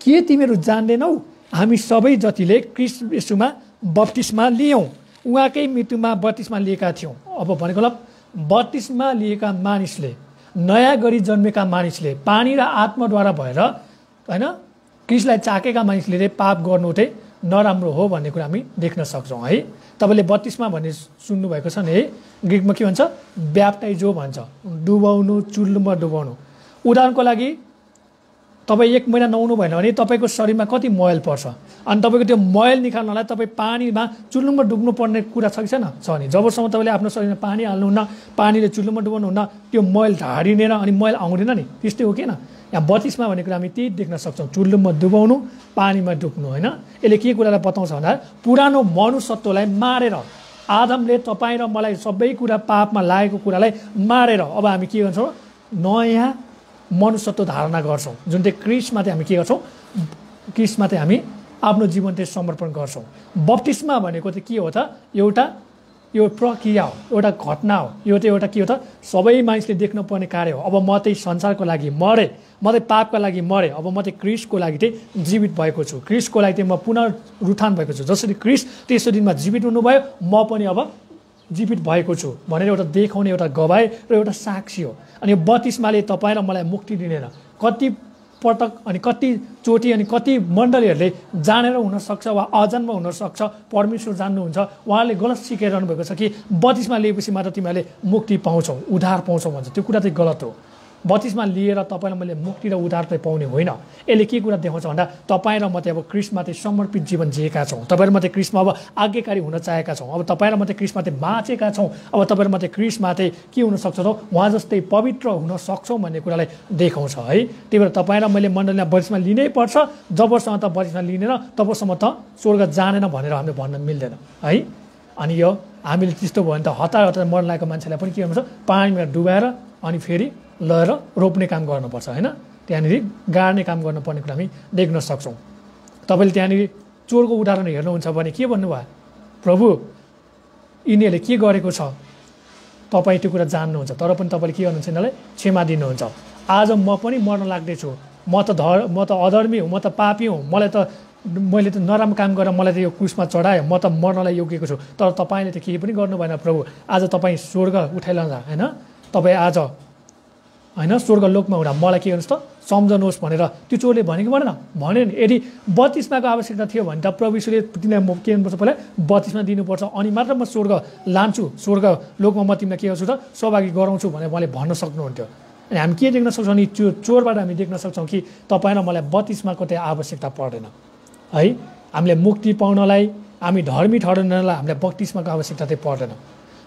के तिमीहरू जान्दैनौ हामी सबै जतिले ख्रीष्ट येशूमा बत्तिस्मा लियौँ उहाँकै मृत्युमा बत्तिस्मा लिएका थियौँ। अब भनेको बत्तिस्मा लिएका मानिसले, नयाँ गरी जन्मेका मानिसले, पानी र आत्माद्वारा भएर होइन ख्रीष्टलाई चाकेका मानिसले चाहिँ पाप गर्नु चाहिँ नराम्रो हो भन्ने कुरा हामी देख्न सक्छौँ है। तपाईँले बत्तिस्मा भन्ने सुन्नुभएको छ नि है, ग्रिकमा के भन्छ? ब्याप्टाइजो भन्छ, डुबाउनु, चुल्लुमा डुबाउनु। उदाहरणको लागि तपाईँ 1 महिना नुहाउनु भएन भने तपाईँको शरीरमा कति मैल पर्छ, अनि तपाईँको त्यो मैल निकाल्नलाई तपाईँ पानीमा चुल्लुमा डुब्नु पर्ने कुरा छ कि छैन? छ नि। जबसम्म तपाईँले आफ्नो शरीरमा पानी हाल्नुहुन्न, पानीले चुल्लुमा डुबाउनुहुन्न, त्यो मैल ढाडिनेर अनि मैल आउँदैन नि। त्यस्तै हो किन? यहाँ बत्तिस्मा भन्ने कुरा हामी त्यही देख्न सक्छौँ, चुल्लुमा डुबाउनु, पानीमा डुब्नु होइन। यसले के कुरालाई बताउँछ भन्दा पुरानो मनुष्यत्वलाई मारेर, आदमले तपाईँ र मलाई सबै कुरा पापमा लागेको कुरालाई मारेर अब हामी के गर्छौँ? नयाँ मनुष्यत्व धारणा गर्छौँ, जुन चाहिँ ख्रीष्टमा चाहिँ हामी के गर्छौँ? ख्रीष्टमा चाहिँ हामी आफ्नो जीवन चाहिँ समर्पण गर्छौँ। बप्तिस्मा भनेको चाहिँ के हो त? यो प्रक्रिया हो, एउटा घटना हो। यो चाहिँ एउटा के हो त? सबै मानिसले देख्नुपर्ने कार्य हो। अब म चाहिँ संसारको लागि मरेँ, म चाहिँ पापको लागि मरेँ, अब म चाहिँ ख्रीष्टको लागि चाहिँ जीवित भएको छु। ख्रीष्टको लागि चाहिँ म पुनरुत्थान भएको छु। जसरी ख्रीष्ट तेस्रो दिनमा जीवित हुनुभयो, म पनि अब जीवित भएको छु भनेर एउटा देखाउने एउटा गवाई र एउटा साक्षी हो। अनि यो बत्तिस्माले तपाईँ र मलाई मुक्ति दिनेन। कति पटक अनि कति चोटि अनि कति मण्डलीहरूले जानेर हुनसक्छ वा अजानमा हुनसक्छ, परमेश्वर जान्नुहुन्छ, उहाँले गलत सिकाइरहनु भएको छ कि बत्तिस्मा लिएपछि मात्र तिमीहरूले मुक्ति पाउँछौ, उद्धार पाउँछौ भन्छ। त्यो कुरा चाहिँ गलत हो। बत्तिस्मा लिएर तपाईँलाई मैले मुक्ति र उद्धार चाहिँ पाउने होइन। यसले के कुरा देखाउँछ भन्दा तपाईँ र म चाहिँ अब ख्रीष्टमा चाहिँ समर्पित जीवन जिएका छौँ। तपाईँ र म चाहिँ ख्रीष्टमा अब आज्ञाकारी हुन चाहेका छौँ। अब तपाईँ र म चाहिँ ख्रीष्टमा चाहिँ बाँचेका छौँ। अब तपाईँ र म चाहिँ ख्रीष्टमा चाहिँ के हुनसक्छ त? उहाँ जस्तै पवित्र हुन सक्छौँ भन्ने कुरालाई देखाउँछ है। त्यही भएर तपाईँ र मैले मण्डलीमा बत्तिस्मा लिनै पर्छ। जबसम्म त बत्तिस्मा लिनेन तबसम्म त स्वर्ग जानेन भनेर हामीले भन्न मिल्दैन है। अनि यो हामीले त्यस्तो भयो भने त हतार मर्न लागेको मान्छेलाई पनि के गर्नुपर्छ? पानीमा डुबाएर अनि फेरि लगेर रोप्ने काम गर्नुपर्छ होइन। त्यहाँनिर गाड्ने काम गर्नुपर्ने कुरा हामी देख्न सक्छौँ। तपाईँले त्यहाँनिर चोरको उदाहरण हेर्नुहुन्छ भने के भन्नुभयो? प्रभु यिनीहरूले के गरेको छ? तपाईँ त्यो कुरा जान्नुहुन्छ, तर पनि तपाईँले के गर्नुहुन्छ यिनीहरूलाई क्षमा दिनुहुन्छ। आज म पनि मर्न लाग्दैछु, म त अधर्मी हुँ, म त पापी हुँ, मैले त नराम्रो काम गरेर मलाई त यो क्रुसमा चढायो, म त मर्नलाई योग्यको छु, तर तपाईँले त केही पनि गर्नु भएन प्रभु। आज तपाईँ स्वर्ग उठाइलाउँदा होइन, तपाईँ आज होइन स्वर्ग लोकमा हुँदा मलाई के गर्नुहोस् त सम्झनुहोस् भनेर त्यो चोरले भनेको भनेन भन्यो नि। यदि बत्तिस्माको आवश्यकता थियो भने त प्रभु यीशुले तिमीलाई म के गर्नुपर्छ, पहिला बत्तिस्मा दिनुपर्छ, अनि मात्र म स्वर्ग लान्छु, स्वर्ग लोकमा म तिमीलाई के गर्छु त सहभागी गराउँछु भनेर उहाँले भन्न सक्नुहुन्थ्यो। अनि हामी के देख्न सक्छौँ नि, त्यो चोरबाट हामी देख्न सक्छौँ कि तपाईँ र मलाई बत्तिस्माको त्यहाँ आवश्यकता पर्दैन है। हामीले मुक्ति पाउनलाई, हामी धर्मी ठहरनलाई हामीलाई बत्तिस्माको आवश्यकता चाहिँ पर्दैन।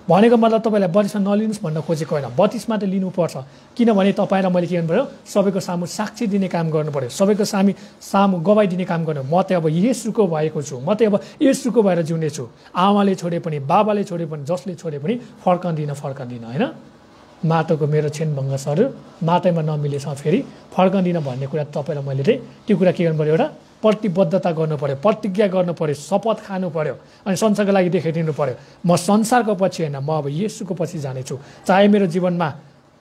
भनेको मतलब तपाईँलाई बत्तिस्मा नलिनुहोस् भन्न खोजेको होइन, बत्तिस्मा त लिनुपर्छ। किनभने तपाईँ र मैले के गर्नु पऱ्यो, सबैको सामु साक्षी दिने काम गर्नु पऱ्यो, सबैको सामु गवाई दिने काम गर्नु। म त अब येशूको भएको छु, म त अब येशूको भएर जिउने छु। आमाले छोडे पनि, बाबाले छोडे पनि, जसले छोडे पनि फर्कँदिनँ होइन। माटोको मेरो छेनभङ्ग सर माटैमा नमिलेछ फेरि फर्कँदिनँ भन्ने कुरा तपाईँलाई मैले चाहिँ त्यो कुरा के गर्नु पऱ्यो, एउटा प्रतिबद्धता गर्नु पऱ्यो, प्रतिज्ञा गर्नु पऱ्यो, शपथ खानु पऱ्यो, अनि संसारको लागि देखाइदिनु पऱ्यो। म संसारको पछि होइन, म अब येशूको पछि जानेछु। चाहे मेरो जीवनमा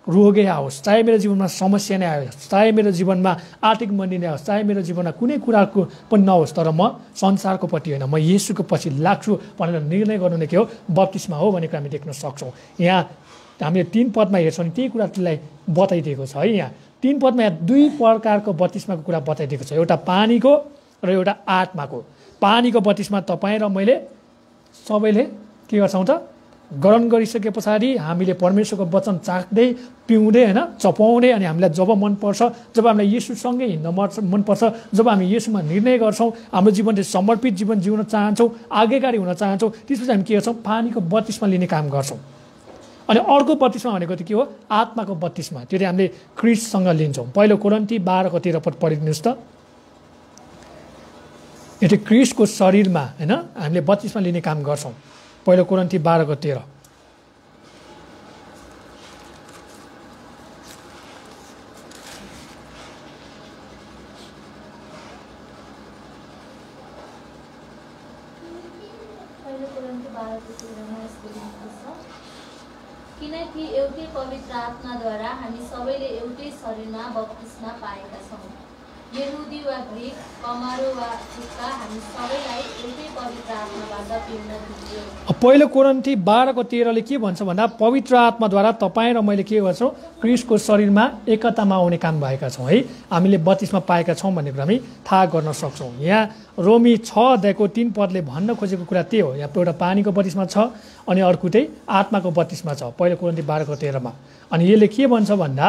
रोगै आओस्, चाहे मेरो जीवनमा समस्या नै आओस्, चाहे मेरो जीवनमा आर्थिक मन्दी नै आओस्, चाहे मेरो जीवनमा कुनै कुराको पनि नहोस्, तर म संसारको पट्टि होइन, म येशूको पछि लाग्छु भनेर निर्णय गर्नु नै के हो, बत्तिस्मा हो भनेको हामी देख्न सक्छौँ। यहाँ हामीले 3 पदमा हेर्छौँ नि त्यही कुरालाई बताइदिएको छ है। यहाँ 3 पदमा यहाँ 2 प्रकारको बत्तिस्माको कुरा बताइदिएको छ, एउटा पानीको र एउटा आत्माको। पानीको बत्तिस्मा तपाईँ र मैले सबैले के गर्छौँ त, ग्रहण गरिसके पछाडि हामीले परमेश्वरको वचन चाख्दै पिउँदै होइन चपाउँदै, अनि हामीलाई जब मनपर्छ, जब हामीलाई येशूसँगै हिँड्न मनपर्छ, जब हामी येशूमा निर्णय गर्छौँ, हाम्रो जीवन चाहिँ समर्पित जीवन जिउन चाहन्छौँ, आज्ञाकारी हुन चाहन्छौँ, त्यसपछि हामी के गर्छौँ, पानीको बत्तिस्मा लिने काम गर्छौँ। अनि अर्को बत्तिस्मा भनेको चाहिँ के हो, आत्माको बत्तिस्मा। त्यो चाहिँ हामीले क्रिस्टसँग लिन्छौँ। पहिलो कोरिन्थी 12:13 पद पढिदिनुहोस् त। यो चाहिँ क्रिस्टको शरीरमा होइन हामीले बत्तिस्मा लिने काम गर्छौँ। पहिलो कोरिन्थी 12:13। किनकि एउटै पवित्र आत्माद्वारा हामी सबैले एउटै शरीरमा बप्तिस्मा पाएका छौँ। यहुदी वा ग्रीक, कमारो वा थुक्का, हामी सबैलाई एउटै पवित्र आत्माबाट पिउन दिइयो। पहिलो कोरिन्थी 12:13 के भन्छ भन्दा पवित्र आत्माद्वारा तपाईँ र मैले के गर्छौँ, क्रिस्टको शरीरमा एकतामा आउने काम भएका छौँ है। हामीले बत्तिस्मा पाएका छौँ भन्ने कुरा हामी थाहा गर्न सक्छौँ। यहाँ रोमी 6:3 पदले भन्न खोजेको कुरा त्यही हो। यहाँ एउटा पानीको बत्तिस्मा छ अनि अर्को चाहिँ आत्माको बत्तिस्मा छ पहिलो कोरिन्थी 12:13मा। अनि यसले के भन्छ भन्दा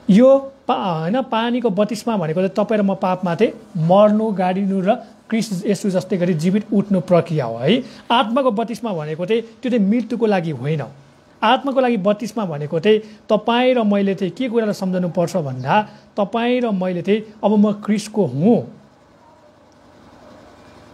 यो होइन पानीको बत्तिस्मा भनेको चाहिँ तपाईँ र म पापमा चाहिँ मर्नु, गाडिनु र क्रिस्ट यसो जस्तै गरी जीवित उठ्नु प्रक्रिया हो है। आत्माको बत्तिस्मा भनेको चाहिँ त्यो चाहिँ मृत्युको लागि होइन। आत्माको लागि बत्तिस्मा भनेको चाहिँ तपाईँ र मैले चाहिँ के कुरालाई सम्झनु पर्छ भन्दा तपाईँ र मैले चाहिँ अब म क्रिस्टको हुँ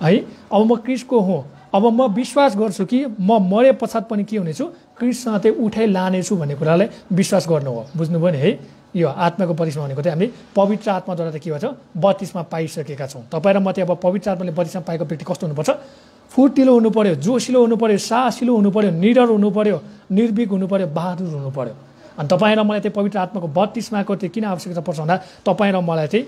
है, अब म क्रिस्टको हुँ, अब म विश्वास गर्छु कि म मरे पश्चात पनि के हुनेछु, क्रिस्टसँग चाहिँ उठाइ लानेछु भन्ने कुरालाई विश्वास गर्नु हो। बुझ्नुभयो नि है। यो आत्माको बत्तिस्मा भनेको चाहिँ हामीले पवित्र आत्माद्वारा चाहिँ के भन्छ, बत्तिस्मा पाइसकेका छौँ। तपाईँ र म चाहिँ अब पवित्र आत्माले बत्तिस्मा पाएको व्यक्ति कस्तो हुनुपर्छ, फुर्तिलो हुनु पऱ्यो, जोसिलो हुनु पऱ्यो, साहसिलो हुनु पऱ्यो, निडर हुनु पऱ्यो, निर्भीक हुनु पऱ्यो, बहादुर हुनु पऱ्यो। अनि तपाईँ र मलाई चाहिँ पवित्र आत्माको बत्तिस्माको चाहिँ किन आवश्यकता पर्छ भन्दा तपाईँ र मलाई चाहिँ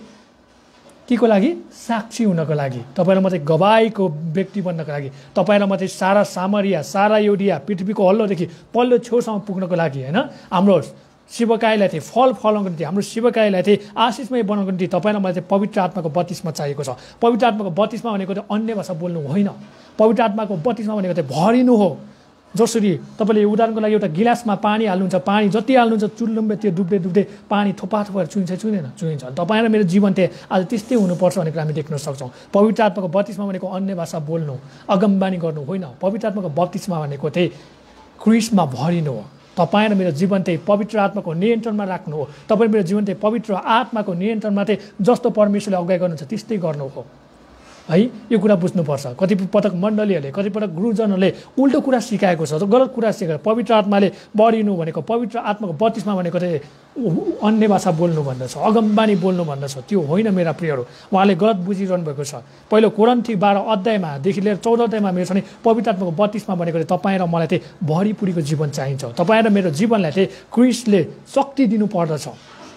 के को लागि, साक्षी हुनको लागि, तपाईँ र म चाहिँ गवाईको व्यक्ति बन्नको लागि, तपाईँ र म चाहिँ सारा सामरिया, सारा युडिया, पृथ्वीको हल्लोदेखि पल्लो छेउसम्म पुग्नको लागि होइन, हाम्रो शिवकाईलाई चाहिँ फल फलाउनको निम्ति, हाम्रो शिवकाईलाई चाहिँ आशिषमय बनाउनको निम्ति तपाईँ र मलाई चाहिँ पवित्र आत्माको बत्तिस्मा चाहिएको छ। पवित्र आत्माको बत्तिस्मा भनेको चाहिँ अन्य भाषा बोल्नु होइन। पवित्र आत्माको बत्तिस्मा भनेको चाहिँ भरिनु हो। जसरी तपाईँले उदाहरणको लागि एउटा गिलासमा पानी हाल्नुहुन्छ, पानी जति हाल्नुहुन्छ चुल्लुम्बे त्यो डुब्दै डुब्दै पानी थोपा थोपा छुइँदैन, तपाईँ र मेरो जीवन चाहिँ आज त्यस्तै हुनुपर्छ भनेर हामी देख्न सक्छौँ। पवित्र आत्माको बत्तिस्मा भनेको अन्य भाषा बोल्नु, अगमबानी गर्नु होइन। पवित्र आत्माको बत्तिस्मा भनेको चाहिँ क्रिस्टमा भरिनु हो। तपाईँ र मेरो जीवन चाहिँ पवित्र आत्माको नियन्त्रणमा राख्नु हो। तपाईँ मेरो जीवन चाहिँ पवित्र आत्माको नियन्त्रणमा चाहिँ जस्तो परमेश्वरले अगुवाई गर्नुहुन्छ त्यस्तै गर्नु हो। है। यो कुरा बुझ्नुपर्छ। कतिपय पटक मण्डलीहरूले कतिपटक गुरुजनहरूले उल्टो कुरा सिकाएको छ, गलत कुरा सिकाएको। पवित्र आत्माले बढिनु भनेको, पवित्र आत्माको बत्तिस्मा भनेको चाहिँ अन्य भाषा बोल्नु भन्दछ, अगमबानी बोल्नु भन्दछ। त्यो होइन मेरा प्रियहरू, उहाँले गलत बुझिरहनु भएको छ। पहिलो कोरिन्थी 12 अध्यायदेखि लिएर 14 अध्यायमा मेरो छ नि पवित्र आत्माको बत्तिस्मा भनेको चाहिँ तपाईँ र मलाई चाहिँ भरिपुरीको जीवन चाहिन्छ। तपाईँ र मेरो जीवनलाई चाहिँ क्रिस्टले शक्ति दिनु पर्दछ।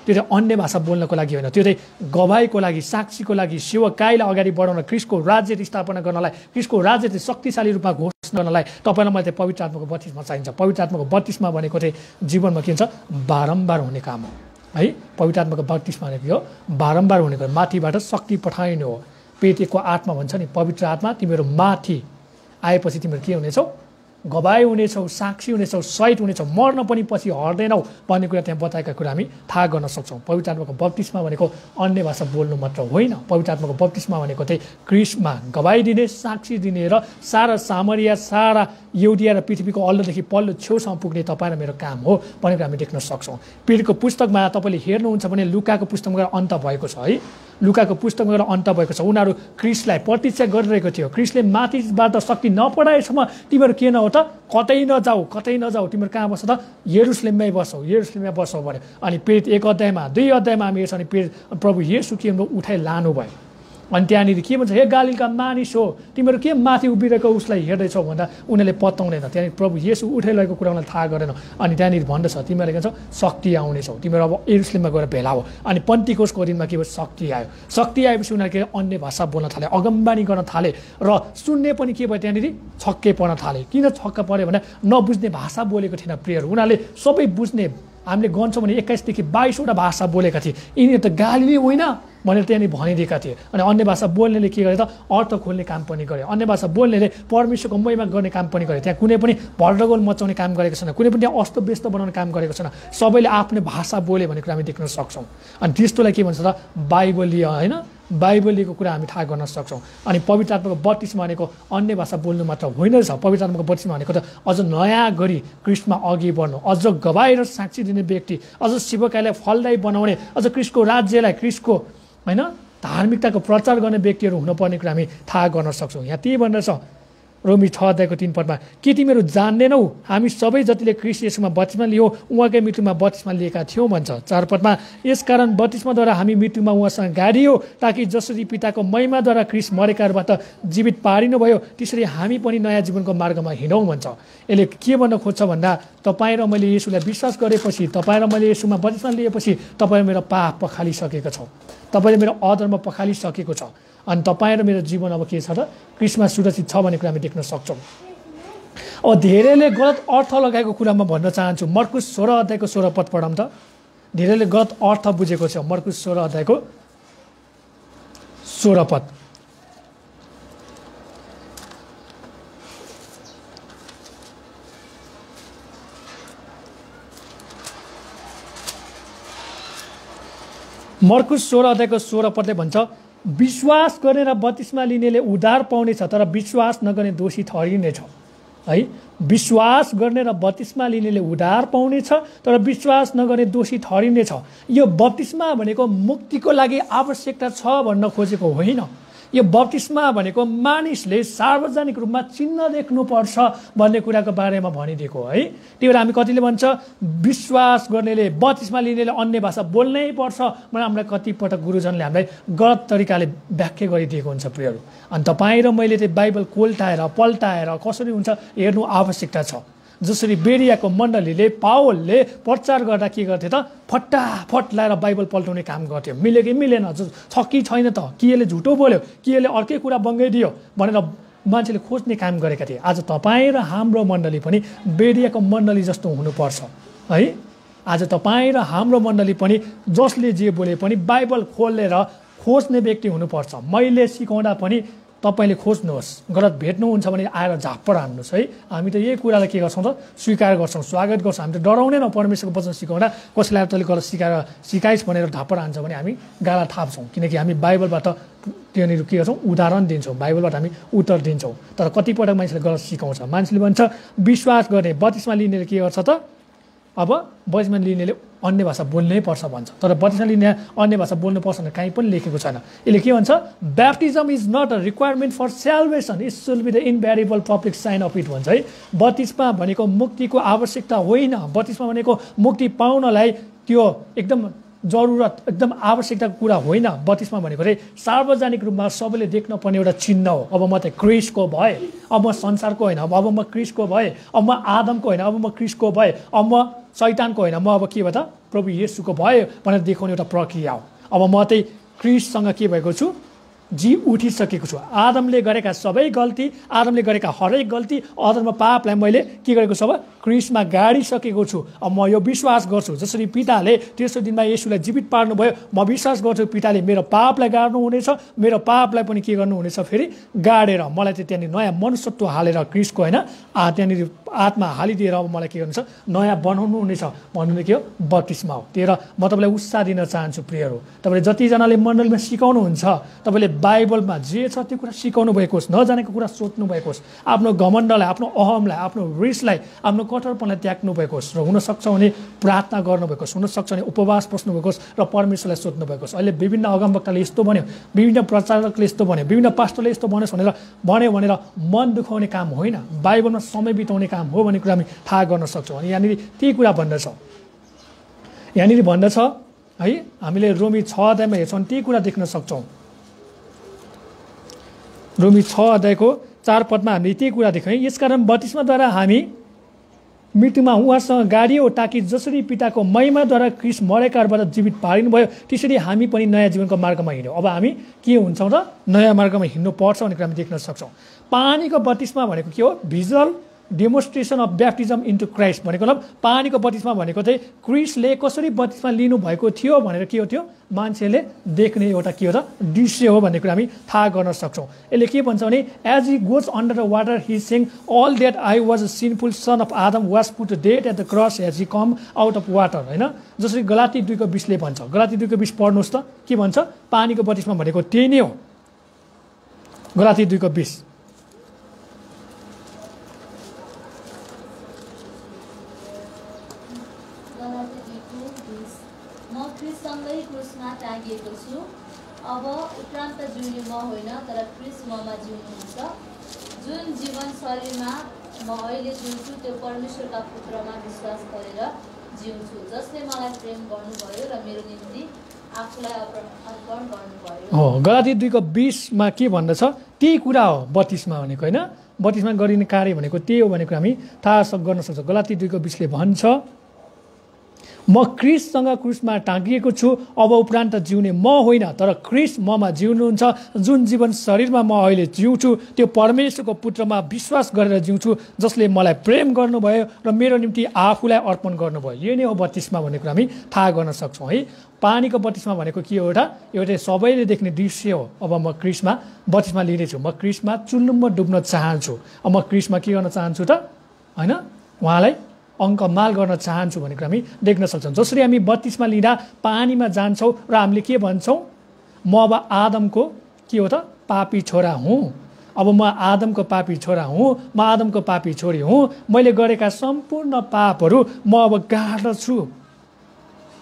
त्यो चाहिँ अन्य भाषा बोल्नको लागि होइन, त्यो चाहिँ गवाईको लागि, साक्षीको लागि, सेवकाईलाई अगाडि बढाउन, क्रिस्टको राज्य स्थापना गर्नलाई, क्रिस्टको राज्य चाहिँ शक्तिशाली रूपमा घोषणा गर्नलाई तपाईँलाई मलाई चाहिँ पवित्र आत्माको बत्तिस्मा चाहिन्छ। पवित्र आत्माको बत्तिस्मा भनेको चाहिँ जीवनमा के हुन्छ, बारम्बार हुने काम हो है। पवित्र आत्माको बत्तिस्मा भनेको हो बारम्बार हुने काम, माथिबाट शक्ति पठाइनु हो। पेटेको आत्मा भन्छ नि, पवित्र आत्मा तिमीहरू माथि आएपछि तिमीहरू के हुनेछौ, गवाई हुनेछौ, साक्षी हुनेछौ, सहित हुनेछौ, मर्न पनि पछि हट्दैनौ भन्ने कुरा त्यहाँ बताएका कुरा हामी थाहा गर्न सक्छौँ। पवित्र आत्माको बत्तिस्मा भनेको अन्य भाषा बोल्नु मात्र होइन। पवित्र आत्माको बत्तिस्मा भनेको चाहिँ क्रिस्टमा गवाई दिने, साक्षी दिने र सारा सामरिया, सारा युदिया र पृथ्वीको अल्लोदेखि पल्लो छेउसम्म पुग्ने तपाईँ र मेरो काम हो भनेको हामी देख्न सक्छौँ। पीरको पुस्तकमा तपाईँले हेर्नुहुन्छ भने लुकाको पुस्तकमा गएर अन्त भएको छ है। लुकाको पुस्तकमा गएर अन्त भएको छ। उनीहरू क्रिस्टलाई प्रतीक्षा गरिरहेको थियो। क्रिस्टले माथिबाट शक्ति नपठाएसम्म तिमीहरू के नहो त, कतै नजाऊ, कतै नजाऊ, तिमीहरू कहाँ बस्छ त, यरुशलेममै बसौ, यरुशलेममै बसौ भन्यो। अनि प्रेरित 1 अध्यायमा 2 अध्यायमा हामी हेर्छौँ भने प्रभु येशू के उठाइ लानुभयो। अनि त्यहाँनिर के भन्छ, हे गालीलका मानिस हो, तिमीहरू के माथि उभिरहेको उसलाई हेर्दैछौ भन्दा उनीहरूले पत्ताउँदैन। त्यहाँनिर प्रभु येशू उठाइरहेको कुरा उनीहरूले थाहा गरेन। अनि त्यहाँनिर भन्दछ तिमीहरूले के भन्छ, शक्ति आउनेछौ, तिमीहरू अब यरुशलेममा गएर भेला हो। अनि पन्तिकोसको दिनमा के भयो, शक्ति आयो। शक्ति आएपछि उनीहरूले अन्य भाषा बोल्न थाले, अगमबानी गर्न थाले र सुन्ने पनि के भयो, त्यहाँनिर छक्कै पर्न थाले। किन छक्क पर्यो भने नबुझ्ने भाषा बोलेको थिएन प्रियहरू। उनीहरूले सबै बुझ्ने, हामीले गन्छौँ भने 21 देखि 22वटा भाषा बोलेका थिए। यिनीहरू त गालीले होइन भनेर त्यहाँनिर भनिदिएका थिए। अनि अन्य भाषा बोल्नेले के गरे त, अर्थ खोल्ने काम पनि गरे। अन्य भाषा बोल्नेले परमेश्वरको महिमा गर्ने काम पनि गरे। त्यहाँ कुनै पनि भड्डगोल मचाउने काम गरेको छैन, कुनै पनि त्यहाँ अस्तव्यस्त बनाउने काम गरेको छैन। सबैले आफ्नै भाषा बोले भन्ने कुरा हामी देख्न सक्छौँ। अनि त्यस्तोलाई के भन्छ त, बाइबलीय होइन, बाइबलीको कुरा हामी थाहा गर्न सक्छौँ। अनि पवित्र आत्माको बत्तिस्मा भनेको अन्य भाषा बोल्नु मात्र होइन रहेछ। पवित्र आत्माको बत्तिस्मा भनेको त अझ नयाँ गरी क्रिस्टमा अघि बढ्नु, अझ गवाई र साक्षी दिने व्यक्ति, अझ सेवकाईलाई फलदायी बनाउने, अझ क्रिस्टको राज्यलाई, क्रिस्टको होइन धार्मिकताको प्रचार गर्ने व्यक्तिहरू हुनुपर्ने कुरा हामी थाहा गर्न सक्छौँ। यहाँ त्यही भनेर छ रोमी 6 अध्यायको 3 पदमा, के तिमीहरू जान्दैनौ हामी सबै जतिले क्रिस्ट येशूमा बत्तिस्मा लियो उहाँकै मृत्युमा बत्तिस्मा लिएका थियौँ भन्छ। 4 पदमा, यसकारण बत्तिस्माद्वारा हामी मृत्युमा उहाँसँग गाडियो ताकि जसरी पिताको महिमाद्वारा क्रिस्ट मरेकाहरूबाट जीवित पारिनुभयो त्यसरी हामी पनि नयाँ जीवनको मार्गमा हिँडौँ भन्छ। यसले के भन्न खोज्छ भन्दा, तपाईँ र मैले येशूलाई विश्वास गरेपछि, तपाईँ र मैले येशूमा बत्तिस्मा लिएपछि तपाईँ मेरो पाप पखालिसकेको छ, तपाईँले मेरो अधर्म पखालिसकेको छ। अनि तपाईँ र मेरो जीवन अब के छ त, क्रिस्टमा सुरक्षित छ भन्ने कुरा हामी देख्न सक्छौँ। अब धेरैले गलत अर्थ लगाएको कुरा म भन्न चाहन्छु। मर्कुस 16 अध्यायको 16 पद पढौँ त। धेरैले गलत अर्थ बुझेको छ। मर्कुस 16 अध्यायको 16 पद, मर्कुस 16 अध्यायको 16 पदले भन्छ, विश्वास गर्ने र बत्तिस्मा लिनेले उद्धार पाउनेछ तर विश्वास नगर्ने दोषी ठहरिनेछ है। विश्वास गर्ने र बत्तिस्मा लिनेले उद्धार पाउनेछ तर विश्वास नगर्ने दोषी ठहरिनेछ। यो बत्तिस्मा भनेको मुक्तिको लागि आवश्यकता छ भन्न खोजेको होइन। यो बत्तिस्मा भनेको मानिसले सार्वजनिक रूपमा चिन्ह देख्नुपर्छ भन्ने कुराको बारेमा भनिदिएको है। त्यही भएर हामी कतिले भन्छ विश्वास गर्नेले, बत्तिस्मा लिनेले अन्य भाषा बोल्नै पर्छ भनेर हामीलाई कतिपटक गुरुजनले हामीलाई गलत तरिकाले व्याख्या गरिदिएको हुन्छ प्रियहरू। अनि तपाईँ र मैले चाहिँ बाइबल कोल्टाएर पल्टाएर कसरी हुन्छ हेर्नु आवश्यकता छ। जसरी बेरियाको मण्डलीले पावलले प्रचार गर्दा के गर्थे त, फटाफट लाएर बाइबल पल्टाउने काम गर्थ्यो। मिल्यो कि मिलेन, छ कि छैन त, कि यसले झुटो बोल्यो, कि यसले अर्कै कुरा बङ्गाइदियो भनेर मान्छेले खोज्ने काम गरेका थिए। आज तपाईँ र हाम्रो मण्डली पनि बेरियाको मण्डली जस्तो हुनुपर्छ है। आज तपाईँ र हाम्रो मण्डली पनि जसले जे बोले पनि बाइबल खोलेर खोज्ने व्यक्ति हुनुपर्छ। मैले सिकाउँदा पनि तपाईँले खोज्नुहोस्, गलत भेट्नुहुन्छ भने आएर झाप्पड हान्नुहोस् है। हामी त यही कुरालाई के गर्छौँ त, स्वीकार गर्छौँ, स्वागत गर्छौँ। हामी त डराउँदैनौँ। परमेश्वरको वचन सिकाउँदा कसैलाई तैँले गलत सिकाइस् भनेर झाप्पड हान्छ भने हामी गाला थाप्छौँ, किनकि हामी बाइबलबाट त्यहाँनिर के गर्छौँ, उदाहरण दिन्छौँ, बाइबलबाट हामी उत्तर दिन्छौँ। तर कतिपटक मान्छेले गलत सिकाउँछ। मान्छेले भन्छ विश्वास गर्ने, बत्तिस्मा लिनेले के गर्छ त, अब बत्तिसमा लिनेले अन्य भाषा बोल्नै पर्छ भन्छ, तर बत्तिसमा लिने अन्य भाषा बोल्नुपर्छ भनेर कहीँ पनि लेखेको छैन। यसले के भन्छ, baptism is not a requirement for salvation, it should be the invariable public sign of it भन्छ है। बत्तिसमा भनेको मुक्तिको आवश्यकता होइन, बत्तिसमा भनेको मुक्ति पाउनलाई त्यो एकदम जरुरत एकदम आवश्यकताको कुरा होइन। बत्तिसमा भनेको चाहिँ सार्वजनिक रूपमा सबैले देख्न पर्ने एउटा चिन्ह हो। अब म त क्रिस्टको भए, अब म संसारको होइन, अब म क्रिस्टको भए, अब म आदमको होइन, अब म क्रिस्टको भए, अब म शैतानको होइन, म अब के भयो त प्रभु येशूको भयो भनेर देखाउने एउटा प्रक्रिया हो। अब म चाहिँ क्रिस्टसँग के भएको छु, जी उठिसकेको छु। आदमले गरेका सबै गल्ती, आदमले गरेका हरेक गल्ती, अधर्म पापलाई मैले के गरेको छु, अब क्रिस्टमा गाडिसकेको छु। अब म यो विश्वास गर्छु, जसरी पिताले तेस्रो दिनमा येशूलाई जीवित पार्नुभयो, म विश्वास गर्छु पिताले मेरो पापलाई गाड्नुहुनेछ, मेरो पापलाई पनि के गर्नुहुनेछ, फेरि गाडेर मलाई चाहिँ त्यहाँनिर नयाँ मनुष्यत्व हालेर क्रिस्टको होइन त्यहाँनिर आत्मा हालिदिएर अब मलाई के गर्नुहुन्छ, नयाँ बनाउनु हुनेछ भन्नु के हो, बत्तिसमा हो। त्यही म तपाईँलाई उत्साह दिन चाहन्छु प्रियहरू, तपाईँले जतिजनाले मण्डलीमा सिकाउनुहुन्छ, तपाईँले बाइबलमा जे छ त्यो कुरा सिकाउनु भएको होस्, नजानेको कुरा सोध्नु भएको होस्, आफ्नो घमण्डलाई, आफ्नो अहमलाई, आफ्नो रिसलाई, आफ्नो कठोरपनलाई त्याग्नु भएको होस्, र हुनसक्छ भने प्रार्थना गर्नुभएको होस्, हुनसक्छ भने उपवास बस्नुभएको होस् र परमेश्वरलाई सोध्नु भएको होस्। अहिले विभिन्न अगमवक्ताले यस्तो भन्यो, विभिन्न प्रचारकले यस्तो भन्यो, विभिन्न पास्टरले यस्तो भन्योस् भनेर मन दुखाउने काम होइन, बाइबलमा समय बिताउने काम हो भन्ने कुरा हामी थाहा गर्न सक्छौँ। अनि यहाँनिर त्यही कुरा भन्दछ, यहाँनिर भन्दछ है, हामीले रोमी 6 अध्यायमा हेर्छौँ त्यही कुरा देख्न सक्छौँ। रोमी 6 अध्यायको 4 पदमा हामीले त्यही कुरा देख्यौँ। यसकारण बत्तिसमाद्वारा हामी मृत्युमा उहाँसँग गाडियो, ताकि जसरी पिताको महिमाद्वारा क्रिस्ट मरेकाबाट जीवित पारिनुभयो, त्यसरी हामी पनि नयाँ जीवनको मार्गमा हिँड्यौँ। अब हामी के हुन्छौँ र नयाँ मार्गमा हिँड्नु पर्छ भन्ने कुरा हामी देख्न सक्छौँ। पानीको बत्तिसमा भनेको के हो, visual demonstration of baptism into Christ भनेको मतलब पानीको बत्तिसमा भनेको चाहिँ क्रिस्टले कसरी बत्तिसमा लिनुभएको थियो भनेर के हो, त्यो मान्छेले देख्ने एउटा के हो त दृश्य हो भन्ने कुरा हामी थाहा गर्न सक्छौँ। यसले के भन्छ भने, as he goes under the water he saying all that I was a sinful son of Adam was put dead at the cross as he come out of water, होइन। जसरी गलाती 2:20ले भन्छ, गलाती 2:20 पढ्नुहोस् त, के भन्छ, पानीको बत्तिसमा भनेको त्यही नै हो। गलाती 2:20 टाँगिएको छु, अब उपरान्त जिउने म होइन तर क्रिस्ट ममा जिउनुहुन्छ। जुन जीवन शरीरमा म अहिले जिउँछु त्यो परमेश्वरका पुत्रमा विश्वास गरेर जिउँछु, जसले मलाई प्रेम गर्नुभयो र मेरो निम्ति आफूलाई अर्पण गर्नुभयो। हो, गलाती 2:20मा के भन्दछ, त्यही कुरा हो बत्तिसमा भनेको, होइन। बत्तिसमा गरिने कार्य भनेको त्यही हो भनेको हामी थाहा गर्न सक्छौँ। गलाती 2:20ले भन्छ, म क्रिस्टसँग क्रुसमा टाँगिएको छु, अब उपरान्त जिउने म होइन तर क्रिस्ट ममा जिउनुहुन्छ। जुन जीवन शरीरमा म अहिले जिउँछु त्यो परमेश्वरको पुत्रमा विश्वास गरेर जिउँछु, जसले मलाई प्रेम गर्नुभयो र मेरो निम्ति आफूलाई अर्पण गर्नुभयो। यो नै हो बत्तिसमा भन्ने कुरा हामी थाहा गर्न सक्छौँ है। पानीको बत्तिसमा भनेको के हो, एउटा सबैले देख्ने दृश्य हो। अब म क्रिस्टमा बत्तिसमा लिनेछु, म क्रिस्टमा चुल्लुम्ब डुब्न चाहन्छु, अब म क्रिस्टमा के गर्न चाहन्छु त, होइन, उहाँलाई अङ्कमाल गर्न चाहन्छु भन्ने कुरा हामी देख्न सक्छौँ। जसरी हामी बत्तिसमा लिँदा पानीमा जान्छौँ र हामीले के भन्छौँ, म अब आदमको के हो त पापी छोरा हुँ, अब म आदमको पापी छोरा हुँ, म आदमको पापी छोरी हुँ, मैले गरेका सम्पूर्ण पापहरू म अब गाड्दछु।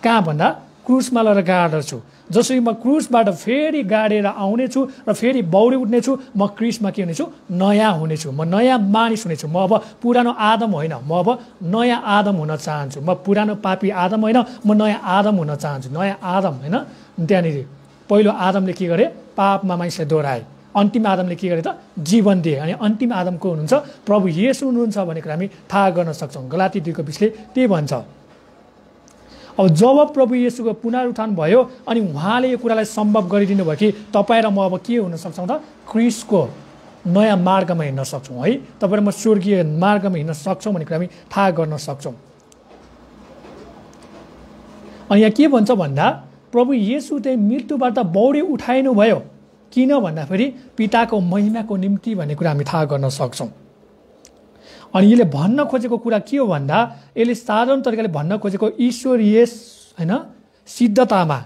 कहाँ भन्दा क्रुसमा लगेर गाड्दछु। जसरी म क्रुसबाट फेरि गाडेर आउनेछु र फेरि बौडी उठ्नेछु, म क्रिस्टमा के हुनेछु, नयाँ हुनेछु, म नयाँ मानिस हुनेछु। म अब पुरानो आदम होइन, म अब नयाँ आदम हुन चाहन्छु। म पुरानो पापी आदम होइन, म नयाँ आदम हुन चाहन्छु, नयाँ आदम, होइन। त्यहाँनिर पहिलो आदमले के गरे, पापमा मानिसलाई दोहोऱ्याए, अन्तिम आदमले के गरे त जीवन दिए, अनि अन्तिम आदमको हुनुहुन्छ प्रभु येशू हुनुहुन्छ भन्ने कुरा हामी थाहा गर्न सक्छौँ। गलाती 2:20ले त्यही भन्छ। अब जब प्रभु येशूको पुनरुत्थान भयो अनि उहाँले यो कुरालाई सम्भव गरिदिनु भयो कि तपाईँ र म अब के हुन सक्छौँ त, क्रिस्टको नयाँ मार्गमा हिँड्न सक्छौँ है। तपाईँ र म स्वर्गीय मार्गमा हिँड्न सक्छौँ भन्ने कुरा हामी थाहा गर्न सक्छौँ। अनि यहाँ के भन्छ भन्दा, प्रभु येशू चाहिँ मृत्युबाट बौडी उठाइनु भयो, किन भन्दाखेरि पिताको महिमाको निम्ति भन्ने कुरा हामी थाहा गर्न सक्छौँ। अनि यसले भन्न खोजेको कुरा के हो भन्दा, यसले साधारण तरिकाले भन्न खोजेको ईश्वरीय होइन सिद्धतामा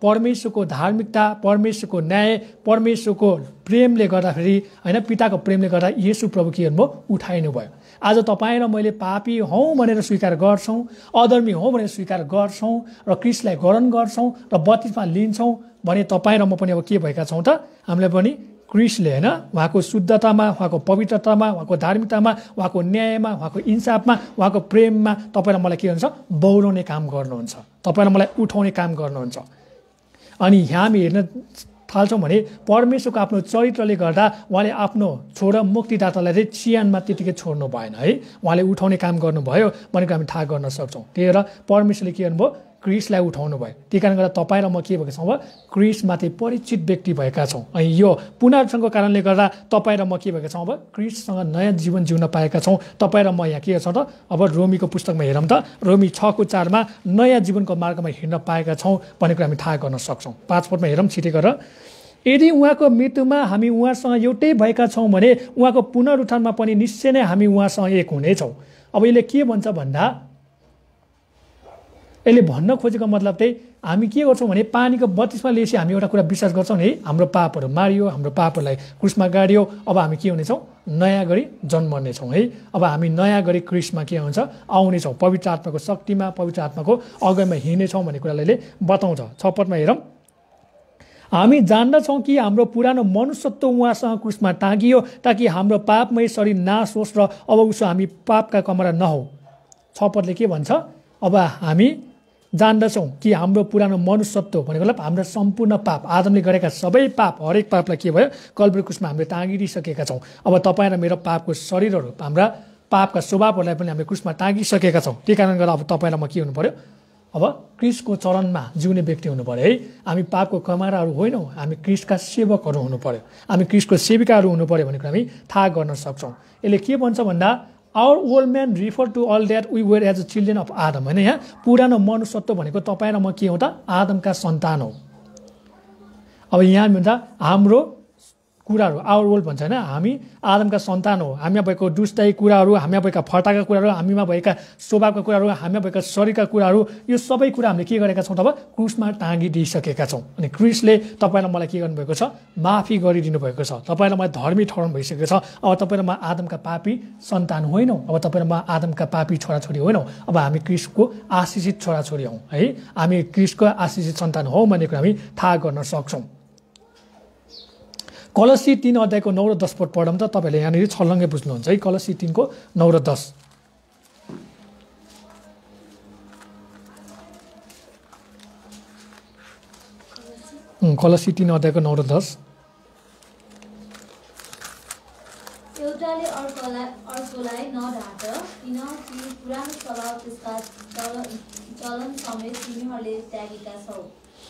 परमेश्वरको धार्मिकता, परमेश्वरको न्याय, परमेश्वरको प्रेमले गर्दाखेरि होइन, पिताको प्रेमले गर्दा येशू प्रभु के गर्नुभयो, उठाइनु भयो। आज तपाईँ र मैले पापी हौँ भनेर स्वीकार गर्छौँ, अधर्मी हौँ भनेर स्वीकार गर्छौँ र क्रिस्टलाई ग्रहण गर्छौँ र बत्तिसमा लिन्छौँ भने तपाईँ र म पनि अब के भएका छौँ त, हामीलाई पनि क्रिस्टले होइन उहाँको शुद्धतामा, उहाँको पवित्रतामा, उहाँको धार्मिकतामा, उहाँको न्यायमा, उहाँको इन्साफमा, उहाँको प्रेममा तपाईँ र मलाई के गर्नुहुन्छ, बौराउने काम गर्नुहुन्छ, तपाईँ र मलाई उठाउने काम गर्नुहुन्छ। अनि यहाँ हामी हेर्न थाल्छौँ भने परमेश्वरको आफ्नो चरित्रले गर्दा उहाँले आफ्नो छोरा मुक्तिदातालाई चाहिँ चिहानमा त्यतिकै छोड्नु भएन है, उहाँले उठाउने काम गर्नुभयो भनेको हामी थाहा गर्न सक्छौँ। त्यही भएर परमेश्वरले के गर्नुभयो, क्रिस्टलाई उठाउनु भयो। त्यही कारणले गर्दा तपाईँ र म के भएको छौँ अब, क्रिस्टमाथि परिचित व्यक्ति भएका छौँ। अनि यो पुनरुत्थानको कारणले गर्दा तपाईँ र म के भएका छौँ अब, क्रिस्टसँग नयाँ जीवन जिउन पाएका छौँ। तपाईँ र म यहाँ के छौँ त, अब रोमीको पुस्तकमा हेरौँ त, रोमी 6:4 नयाँ जीवनको मार्गमा हिँड्न पाएका छौँ भनेको हामी थाहा गर्न सक्छौँ। 5 पदमा हेरौँ छिटै गरेर, यदि उहाँको मृत्युमा हामी उहाँसँग एउटै भएका छौँ भने उहाँको पुनरुत्थानमा पनि निश्चय नै हामी उहाँसँग एक हुनेछौँ। अब यसले के भन्छ भन्दा, यसले भन्न खोजेको मतलब चाहिँ हामी के गर्छौँ भने पानीको बत्तिसमा लिएपछि हामी एउटा कुरा विश्वास गर्छौँ नि, हाम्रो पापहरू मारियो, हाम्रो पापहरूलाई क्रुसमा गाडियो, अब हामी के हुनेछौँ, नयाँ गरी जन्मनेछौँ है। अब हामी नयाँ गरी क्रिस्टमा के हुन्छ, आउनेछौँ, पवित्र आत्माको शक्तिमा, पवित्र आत्माको अगुवाईमा हिँड्नेछौँ भन्ने कुराले बताउँछ। 6 पदमा हेरौँ, हामी जान्दछौँ कि हाम्रो पुरानो मनुष्यत्व उहाँसँग क्रुसमा टाँगियो ताकि हाम्रो पापमय शरीर नाश होस् र अब उसो हामी पापका कमरा नहौँ। 6 पदले के भन्छ, अब हामी जान्दछौँ कि हाम्रो पुरानो मनुष्यत्व भनेको मतलब हाम्रो सम्पूर्ण पाप, आदमले गरेका सबै पाप, हरेक पापलाई के भयो, कल्वरी क्रुसमा हामीले टाँगिदिइसकेका छौँ। अब तपाईँ र मेरो पापको शरीरहरू, हाम्रा पापका स्वभावहरूलाई पनि हामीले क्रुसमा टाँगिसकेका छौँ। त्यही कारणले गर्दा अब तपाईँ र म के हुनु पर्यो, अब क्रिस्टको चरणमा जिउने व्यक्ति हुनु पर्यो है। हामी पापको कमाराहरू होइनौँ, हामी क्रिस्टका सेवकहरू हुनु पर्यो, हामी क्रिस्टको सेविकाहरू हुनु पर्यो भनेर हामी थाहा गर्न सक्छौँ। यसले के भन्छ भन्दा, our old man refer to all that we were as a children of Adam, होइन। यहाँ पुरानो मनुष्यत्व भनेको तपाईँ र म के हो त, आदमका सन्तान हो। अब यहाँ भन्छ हाम्रो कुराहरू, आवर ओल्ड भन्छ होइन, हामी आदमका सन्तान हो। हामीमा भएको दुष्टाई कुराहरू, हामीमा भएका फटाका कुराहरू, हामीमा भएका स्वभावका कुराहरू, हामीमा भएका शरीरका कुराहरू, यो सबै कुरा हामीले के गरेका छौँ त, क्रुसमा टाँगिदिइसकेका छौँ। अनि क्रिस्टले तपाईँ र मलाई के गर्नुभएको छ, माफी गरिदिनु भएको छ, तपाईँ र मलाई धर्मी ठहराउनु भइसकेको छ। अब तपाईँ र म आदमका पापी सन्तान होइनौँ, अब तपाईँ र म आदमका पापी छोराछोरी होइनौँ, अब हामी क्रिस्टको आशिषित छोराछोरी हौँ है, हामी क्रिस्टको आशिषित सन्तान हौँ भन्ने कुरा हामी थाहा गर्न सक्छौँ। कलसी 3:9 र 10 पद पढौँ त, तपाईँहरूले यहाँनिर छल्लङ्गै बुझ्नुहुन्छ है। कलसी 3:9 र 10, कलसी 3:9 र 10, एउटाले अर्कोलाई नढाँट, किनकि पुरानो स्वभाव त्यसका चलन समेत तिमीहरूले त्यागेका छौ,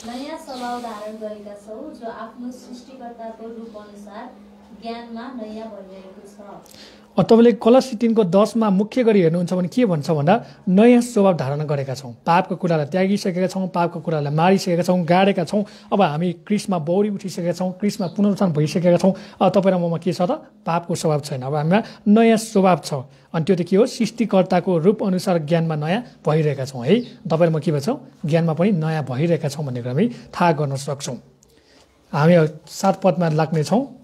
नयाँ स्वभाव धारण गरेका छौ जो आफ्नो सृष्टिकर्ताको रूप अनुसार ज्ञानमा नयाँ भइरहेको छ। तपाईँले कलसी 3:10 मुख्य गरी हेर्नुहुन्छ भने के भन्छ भन्दा, नयाँ स्वभाव धारण गरेका छौँ, पापको कुरालाई त्यागिसकेका छौँ, पापको कुरालाई मारिसकेका छौँ, गाडेका छौँ। अब हामी क्रिस्टमा बौरी उठिसकेका छौँ, क्रिस्टमा पुनरुत्थान भइसकेका छौँ। अब तपाईँ र ममा के छ त, पापको स्वभाव छैन, अब हामीमा नयाँ स्वभाव छ। अनि त्यो त के हो, सृष्टिकर्ताको रूप अनुसार ज्ञानमा नयाँ भइरहेका छौँ है। तपाईँ र म के भन्छौँ, ज्ञानमा पनि नयाँ भइरहेका छौँ भन्ने कुरा हामी थाहा गर्न सक्छौँ। हामी 7 पदमा लाग्नेछौँ,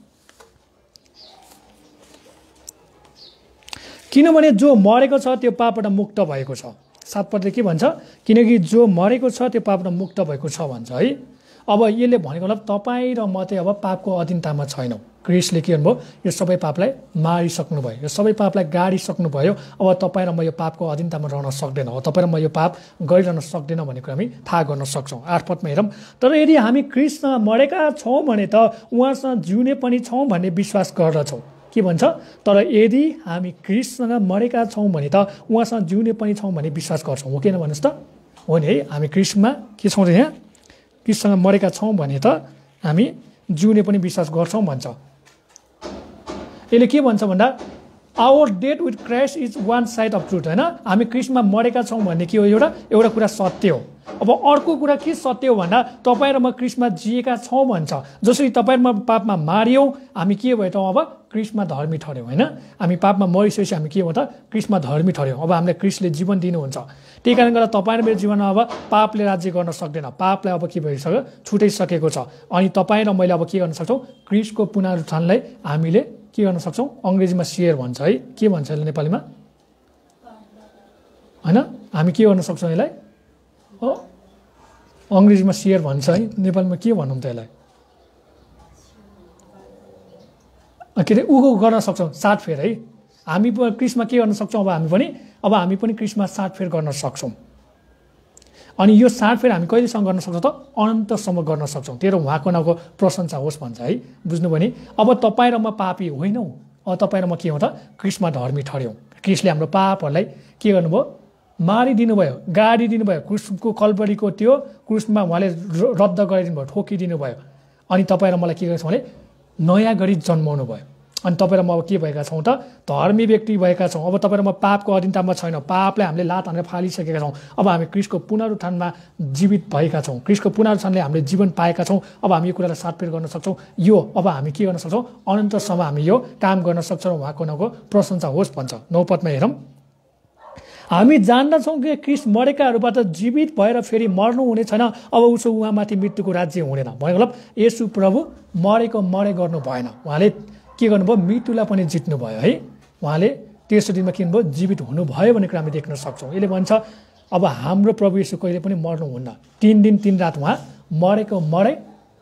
किनभने जो मरेको छ त्यो पापबाट मुक्त भएको छ। 7 पदले के भन्छ, किनकि जो मरेको छ त्यो पापबाट मुक्त भएको छ भन्छ है। अब यसले भनेको मतलब तपाईँ र म चाहिँ अब पापको अधीनतामा छैनौँ। क्रिस्टले के गर्नुभयो, यो सबै पापलाई मारिसक्नु भयो, यो सबै पापलाई गाडिसक्नु भयो। अब तपाईँ र म यो पापको अधीनतामा रहन सक्दैन, अब तपाईँ र म यो पाप गरिरहन सक्दैन भन्ने कुरा हामी थाहा गर्न सक्छौँ। 8 पदमा हेरौँ, तर यदि हामी क्रिस्टसँग मरेका छौँ भने त उहाँसँग जिउने पनि छौँ भन्ने विश्वास गर्दछौँ। के भन्छ, तर यदि हामी क्रिस्टसँग मरेका छौँ भने त उहाँसँग जिउने पनि छौँ भन्ने विश्वास गर्छौँ। हो किन भन्नुहोस् त, हो नि है। हामी क्रिस्टमा के छौँ, यहाँ क्रिस्टसँग मरेका छौँ भने त हामी जिउने पनि विश्वास गर्छौँ भन्छ। यसले के भन्छ भन्दा, our death with Christ is one side of truth होइन हामी क्रिस्टमा मरेका छौँ भन्ने के हो एउटा कुरा सत्य हो। अब अर्को कुरा के सत्य हो भन्दा तपाईँ र म क्रिस्टमा जिएका छौँ भन्छ। जसरी तपाईँ र म पापमा मारियौँ हामी के भयो त अब क्रिस्टमा धर्मी ठर्यौँ होइन। हामी पापमा मरिसकेपछि हामी के हो त क्रिस्टमा धर्मी ठर्यौँ। अब हामीलाई क्रिस्टले जीवन दिनुहुन्छ। त्यही कारण गर्दा तपाईँ र मेरो जीवनमा अब पापले राज्य गर्न सक्दैन। पापलाई अब के भइसक्यो छुटाइसकेको छ। अनि तपाईँ र मैले अब के गर्न सक्छौँ क्रिस्टको पुनरुत्थानलाई हामीले के गर्न सक्छौँ अङ्ग्रेजीमा सेयर भन्छ है। के भन्छ यसलाई नेपालीमा होइन हामी के गर्न सक्छौँ यसलाई अङ्ग्रेजीमा सेयर भन्छ है। नेपालीमा के भनौँ त यसलाई के अरे उगो गर्न सक्छौँ साटफेर है। हामी क्रिस्टमा के गर्न सक्छौँ अब हामी पनि क्रिस्टमा साटफेर गर्न सक्छौँ। अनि यो साटफेर हामी कहिलेसम्म गर्न सक्छौँ त अनन्तसम्म गर्न सक्छौँ। तेरो उहाँको नाउँको प्रशंसा होस् भन्छ है। बुझ्नुभयो नि। अब तपाईँ र म पापी होइनौँ। अब तपाईँ र म के हो त क्रिस्टमा धर्मी ठर्यौँ। क्रिस्टले हाम्रो पापहरूलाई के गर्नुभयो मारिदिनु भयो गाडिदिनु भयो। क्रुसको कल्परीको त्यो क्रुसमा उहाँले रद्द गरिदिनु भयो ठोकिदिनु भयो। अनि तपाईँ र मलाई के गर्छ भने नयाँ गरी जन्माउनु भयो। अनि तपाईँ र म अब के भएका छौँ त धर्मी व्यक्ति भएका छौँ। अब तपाईँ र म पापको अधीनतामा छैनौँ। पापले हामीले लात हानेर फालिसकेका छौँ। अब हामी क्रिस्टको पुनरुत्थानमा जीवित भएका छौँ। क्रिस्टको पुनरुत्थानले हामीले जीवन पाएका छौँ। अब हामी यो कुरालाई साटफेर गर्न सक्छौँ। यो अब हामी के गर्न सक्छौँ अनन्तसम्म हामी यो काम गर्न सक्छौँ। उहाँको नाउँको प्रशंसा होस् भन्छ। 9 पदमा हेरौँ। हामी जान्दछौँ कि क्रिस्ट मरेकाहरूबाट जीवित भएर फेरि मर्नु हुने छैन। अब उसो उहाँमाथि मृत्युको राज्य हुँदैन। भनेको मतलब येशू प्रभु मरेको मरे गर्नु भएन। उहाँले के गर्नुभयो मृत्युलाई पनि जित्नुभयो है। उहाँले तेस्रो दिनमा के भन्नुभयो जीवित हुनुभयो भन्ने कुरा हामी देख्न सक्छौँ। यसले भन्छ अब हाम्रो प्रभु येशू कहिले पनि मर्नुहुन्न। 3 दिन 3 रात उहाँ मरेको मरे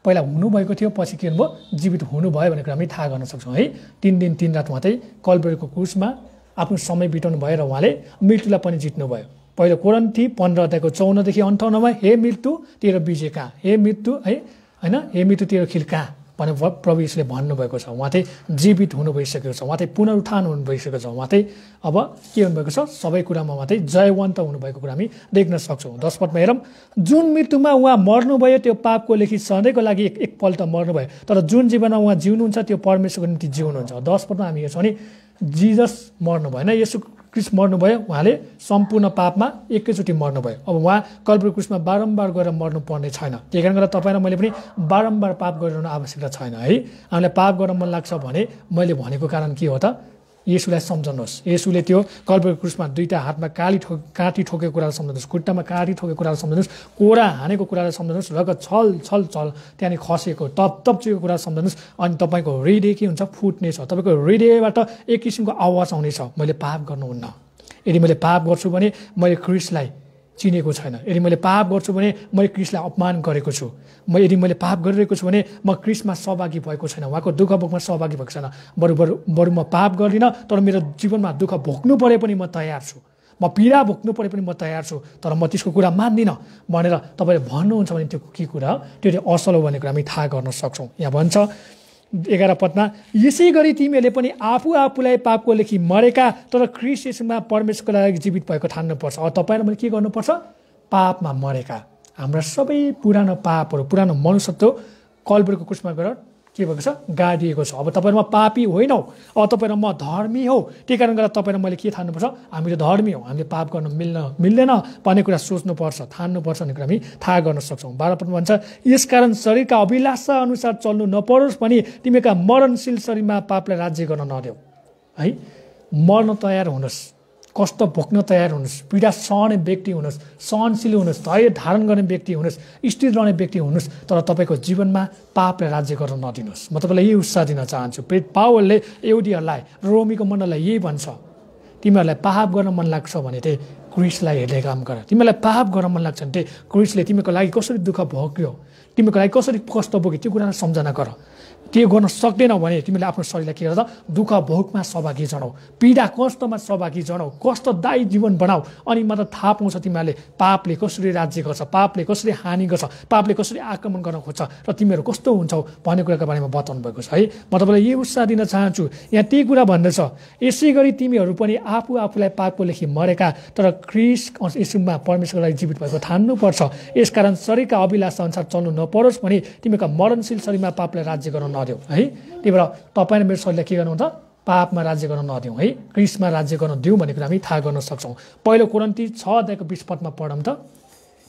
पहिला हुनुभएको थियो पछि के भन्नुभयो जीवित हुनुभयो भन्ने कुरा हामी थाहा गर्न सक्छौँ है। 3 दिन 3 रात उहाँ चाहिँ कल्परीको क्रुसमा आफ्नो समय बिताउनु भयो र उहाँले मृत्युलाई पनि जित्नुभयो। पहिलो कोरिन्थी 15 अध्यायको 54 देखि 58मा हे मृत्यु तेरो विजय कहाँ, हे मृत्यु है होइन हे मृत्यु तेरो खिल कहाँ भनेर प्रभु यीशुले भन्नुभएको छ। उहाँ चाहिँ जीवित हुनु भइसकेको छ। उहाँ चाहिँ पुनरुत्थान हुनु भइसकेको छ। उहाँ चाहिँ अब के हुनुभएको छ सबै कुरामा उहाँ चाहिँ जयवन्त हुनुभएको कुरा हामी देख्न सक्छौँ। 10 पदमा हेरौँ। जुन मृत्युमा उहाँ मर्नुभयो त्यो पापको लेखी सधैँको लागि एकपल्ट मर्नुभयो। तर जुन जीवनमा उहाँ जिउनुहुन्छ त्यो परमेश्वरको निम्ति जिउनुहुन्छ। 10 पदमा हामी हेर्छौँ नि जिजस मर्नुभयो होइन। येशू क्रिस्ट मर्नुभयो। उहाँले सम्पूर्ण पापमा एकैचोटि मर्नुभयो। अब उहाँ कल्परी क्रुसमा बारम्बार गएर मर्नुपर्ने छैन। त्यही कारण गर्दा तपाईँ र मैले पनि बारम्बार पाप गरिरहनु आवश्यकता छैन है। हामीलाई पाप गर्न मन लाग्छ भने मैले भनेको कारण के हो त येशूलाई सम्झनुहोस्। येशूले त्यो कल्परी क्रुसमा 2टा हातमा काँटी ठोकेको कुरालाई सम्झनुहोस्। खुट्टामा काँटी ठोकेको कुरालाई सम्झनुहोस्। कोरा हानेको कुरालाई सम्झनुहोस्। रगत छल त्यहाँनिर खसेको तपचिएको कुरा सम्झनुहोस्। अनि तपाईँको हृदय के हुन्छ फुट्नेछ। तपाईँको हृदयबाट एक किसिमको आवाज आउनेछ मैले पाप गर्नुहुन्न। यदि मैले पाप गर्छु भने मैले क्रिस्टलाई चिनेको छैन। यदि मैले पाप गर्छु भने मैले क्रिस्टलाई अपमान गरेको छु। यदि मैले पाप गरिरहेको छु भने म क्रिस्टमा सहभागी भएको छैन। उहाँको दुःख भोगमा सहभागी भएको छैन। बरु म पाप गर्दिनँ तर मेरो जीवनमा दुःख भोग्नु परे पनि म तयार छु। म पीडा भोग्नु परे पनि म तयार छु। तर म त्यसको कुरा मान्दिनँ भनेर तपाईँले भन्नुहुन्छ भने त्यो के कुरा हो त्यो असल हो भन्ने कुरा हामी थाहा गर्न सक्छौँ। यहाँ भन्छ 11 पदमा यसै गरी तिमीहरूले पनि आफूलाई पापको लेखी मरेका तर ख्रीष्ट येशूमा परमेश्वरको लागि जीवित भएको ठान्नुपर्छ। अब तपाईँ र मैले के गर्नुपर्छ पापमा मरेका हाम्रा सबै पुरानो पापहरू पुरानो मनुष्यत्व कल्परीको क्रुसमा गएर के भएको छ गाडिएको छ। अब तपाईँ र म पापी होइनौँ। अब तपाईँ र म धर्मी हौ। त्यही कारण गर्दा तपाईँ र मैले के ठान्नुपर्छ हामी त धर्मी हौ। हामीले पाप गर्न मिल्दैन भन्ने कुरा सोच्नुपर्छ ठान्नुपर्छ भन्ने कुरा हामी थाहा गर्न सक्छौँ। 12 पदमा भन्छ यसकारण शरीरका अभिलाषा अनुसार चल्नु नपरोस् पनि तिमीका मरणशील शरीरमा पापलाई राज्य गर्न नदेऊ है। मर्न तयार हुनुहोस्। कष्ट भोग्न तयार हुनुहोस्। पीडा सहने व्यक्ति हुनुहोस्। सहनशील हुनुहोस्। धैर्य धारण गर्ने व्यक्ति हुनुहोस्। स्थिर रहने व्यक्ति हुनुहोस्। तर तपाईँको जीवनमा पापले राज्य गर्न नदिनुहोस्। म तपाईँलाई यही उत्साह दिन चाहन्छु। पावलले यहुदीहरूलाई रोमीको मण्डललाई यही भन्छ तिमीहरूलाई पाप गर्न मन लाग्छ भने चाहिँ क्रिस्टलाई हेर्ने काम गर। तिमीलाई पाप गर्न मन लाग्छ भने चाहिँ क्रिस्टले तिमीको लागि कसरी दुःख भोग्यो तिमीको लागि कसरी कष्ट भोग्यो त्यो कुरालाई सम्झना गर। त्यो गर्न सक्दैनौ भने तिमीले आफ्नो शरीरलाई के गर दुःख भोगमा सहभागी जनाऊ। पीडा कष्टमा सहभागी जनाऊ। कष्टदायी जीवन बनाऊ। अनि मात्र थाहा पाउँछ तिमीहरूले पापले कसरी राज्य गर्छ पापले कसरी हानि गर्छ पापले कसरी आक्रमण गर्न खोज्छ र तिमीहरू कस्तो हुन्छौ भन्ने कुराको बारेमा बताउनु भएको छ है। म तपाईँलाई यही उत्साह दिन चाहन्छु। यहाँ त्यही कुरा भन्दैछ यसै गरी तिमीहरू पनि आफूलाई पापको लेखी मरेका तर ख्रीष्ट येशूमा परमेश्वरको लागि जीवित भएको ठान्नुपर्छ। यसकारण शरीरका अभिलाषा अनुसार चल्नु नपरोस् भने तिमीका मरणशील शरीरमा पापलाई राज्य गर्न नदेऊ है। त्यही भएर तपाईँ र मेरो शरीरलाई के गर्नु त पापमा राज्य गर्न नदिउँ है, क्रिस्टमा राज्य गर्न दिउँ भन्ने कुरा हामी थाहा गर्न सक्छौँ। पहिलो कोरिन्थी 6:20 पढौँ त।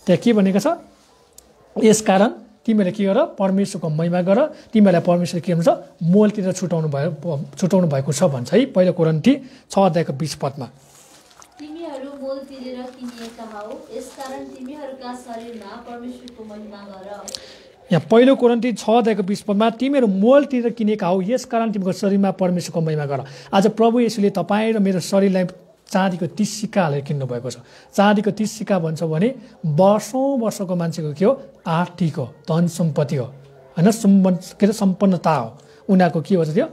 त्यहाँ के भनेको छ? यसकारण तिमीले के गर? परमेश्वरको महिमा गर, तिमीलाई परमेश्वरले के भन्छ? मोलतिर छुटाउनु भएको छ भन्छ है, पहिलो कोरिन्थी 6:20। तिमीहरू मोल तिरेर किनिएका हौ, यसकारण तिमीहरूका शरीरमा परमेश्वरको महिमा गर। यहाँ पहिलो कोरिन्थी 6:20 तिमीहरू मोल तिरेर किनेका हौ, यसकारण तिमीको शरीरमा परमेश्वरको महिमा गर। आज प्रभु येशूले तपाईँ र मेरो शरीरलाई चाँदीको 30 सिक्का हालेर किन्नुभएको छ। चाँदीको 30 सिक्का भन्छ भने वर्षौँ मान्छेको के हो? आर्थिक हो, धन सम्पत्ति हो होइन, सम्पन्नता हो। उनीहरूको के हो त्यो?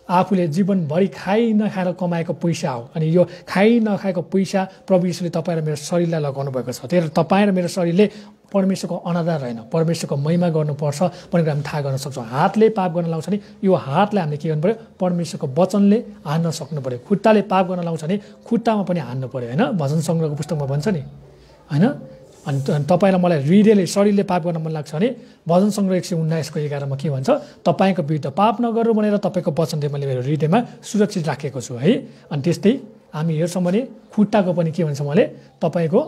आफूले जीवनभरि खाइ नखाएर कमाएको पैसा हो। अनि यो खाइ नखाएको पैसा प्रभु येशूले तपाईँ र मेरो शरीरलाई लगाउनु भएको छ। त्यही भएर तपाईँ र मेरो शरीरले परमेश्वरको अनादर होइन, परमेश्वरको महिमा गर्नुपर्छ भन्ने कुरा हामी थाहा गर्न सक्छौँ। हातले पाप गर्न लाउँछ भने यो हातलाई हामीले के गर्नु पऱ्यो? परमेश्वरको वचनले हान्न सक्नु पऱ्यो। खुट्टाले पाप गर्न लाउँछ भने खुट्टामा पनि हान्नु पऱ्यो होइन, भजन सङ्ग्रहको पुस्तकमा भन्छ नि होइन। अनि तपाईँ र मलाई हृदयले शरीरले पाप गर्न मन लाग्छ भने भजन सङ्ग्रह 119:11 के भन्छ? तपाईँको विरुद्ध पाप नगरौँ भनेर तपाईँको वचनले मैले मेरो हृदयमा सुरक्षित राखेको छु है। अनि त्यस्तै हामी हेर्छौँ भने खुट्टाको पनि के भन्छ? मैले तपाईँको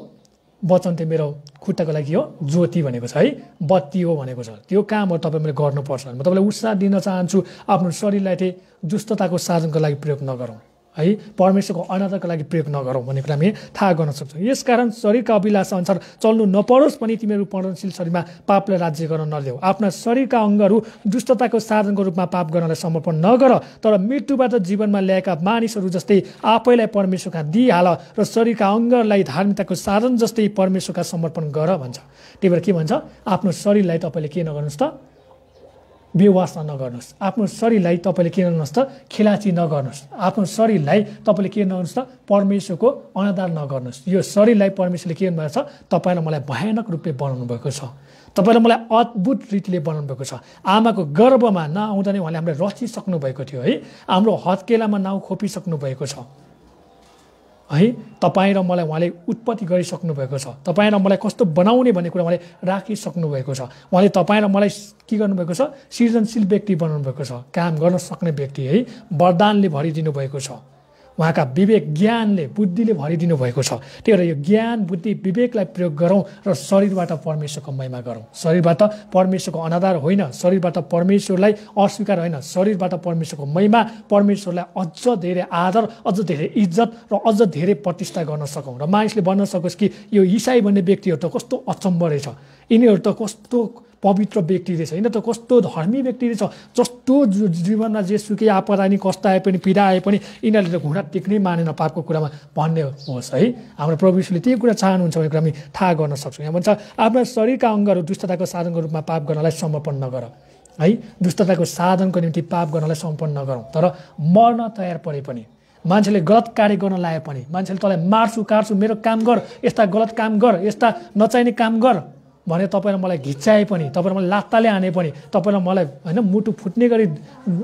वचन चाहिँ मेरो खुट्टाको लागि हो ज्योति भनेको छ है, बत्ती हो भनेको छ। त्यो कामहरू तपाईँ मैले गर्नुपर्छ। म तपाईँलाई उत्साह दिन चाहन्छु, आफ्नो शरीरलाई चाहिँ दुष्टताको साधनको लागि प्रयोग नगरौँ है, परमेश्वरको अनादरको लागि प्रयोग नगरौँ भन्ने कुरा हामी थाहा गर्न सक्छौँ। यसकारण शरीरका अभिलाषा अनुसार चल्नु नपरोस् पनि तिमीहरू पर्णशील शरीरमा पापलाई राज्य गर्न नदेऊ। आफ्ना शरीरका अङ्गहरू दुष्टताको साधनको रूपमा पाप गर्नलाई समर्पण नगर, तर मृत्युबाट जीवनमा ल्याएका मानिसहरू जस्तै आफैलाई परमेश्वरका दिइहाल र शरीरका अङ्गहरूलाई धार्मिकताको साधन जस्तै परमेश्वरका समर्पण गर भन्छ। त्यही भएर के भन्छ? आफ्नो शरीरलाई तपाईँले के नगर्नुहोस् त? बेवास्ता नगर्नुहोस्। आफ्नो शरीरलाई तपाईँले के गर्नुहोस् त? खेलाची नगर्नुहोस्। आफ्नो शरीरलाई तपाईँले के नगर्नुहोस् त? परमेश्वरको अनादर नगर्नुहोस्। यो शरीरलाई परमेश्वरले के गर्नुभएको छ? तपाईँलाई मलाई भयानक रूपले बनाउनु भएको छ, तपाईँलाई मलाई अद्भुत रीतिले बनाउनु भएको छ। आमाको गर्भमा नआउँदा नै उहाँले हामीलाई रचिसक्नु भएको थियो है, हाम्रो हत्केलामा नाउँ खोपिसक्नु भएको छ है। तपाईँ र मलाई उहाँले उत्पत्ति गरिसक्नु भएको छ। तपाईँ र मलाई कस्तो बनाउने भन्ने कुरा उहाँले राखिसक्नु भएको छ। उहाँले तपाईँ र मलाई के गर्नुभएको छ? सृजनशील व्यक्ति बनाउनु भएको छ, काम गर्न सक्ने व्यक्ति है, वरदानले भरिदिनु भएको छ। उहाँका विवेक ज्ञानले बुद्धिले भरिदिनु भएको छ। त्यही भएर यो ज्ञान बुद्धि विवेकलाई प्रयोग गरौँ र शरीरबाट परमेश्वरको महिमा गरौँ। शरीरबाट परमेश्वरको अनादर होइन, शरीरबाट परमेश्वरलाई अस्वीकार होइन, शरीरबाट परमेश्वरको महिमा, परमेश्वरलाई अझ धेरै आदर, अझ धेरै इज्जत र अझ धेरै प्रतिष्ठा गर्न सकौँ। र मानिसले भन्न सकोस् कि यो इसाई भन्ने व्यक्तिहरू त कस्तो अचम्म रहेछ, यिनीहरू त कस्तो पवित्र व्यक्ति रहेछ, यिनीहरू त कस्तो धर्मी व्यक्ति रहेछ, जस्तो जीवनमा जेसुकै आपदा नि कष्ट आए पनि पीडा आए पनि यिनीहरूले त घुँडा टेक्नै मानेन पापको कुरामा भन्ने होस् है। हाम्रो प्रभु यीशुले त्यही कुरा चाहनुहुन्छ भन्ने कुरा हामी थाहा गर्न सक्छौँ। यहाँ भन्छ आफ्ना शरीरका अङ्गहरू दुष्टताको साधनको रूपमा पाप गर्नलाई समर्पण नगर है, दुष्टताको साधनको निम्ति पाप गर्नलाई समर्पण नगरौँ। तर मर्न तयार परे पनि, मान्छेले गलत कार्य गर्न लाए पनि, मान्छेले तँलाई मार्छु काट्छु, मेरो काम गर, यस्ता गलत काम गर, यस्ता नचाहिने काम गर भने तपाईँलाई मलाई घिच्चाए पनि, तपाईँलाई मलाई लात्ताले हाने पनि, तपाईँलाई मलाई होइन मुटु फुट्ने गरी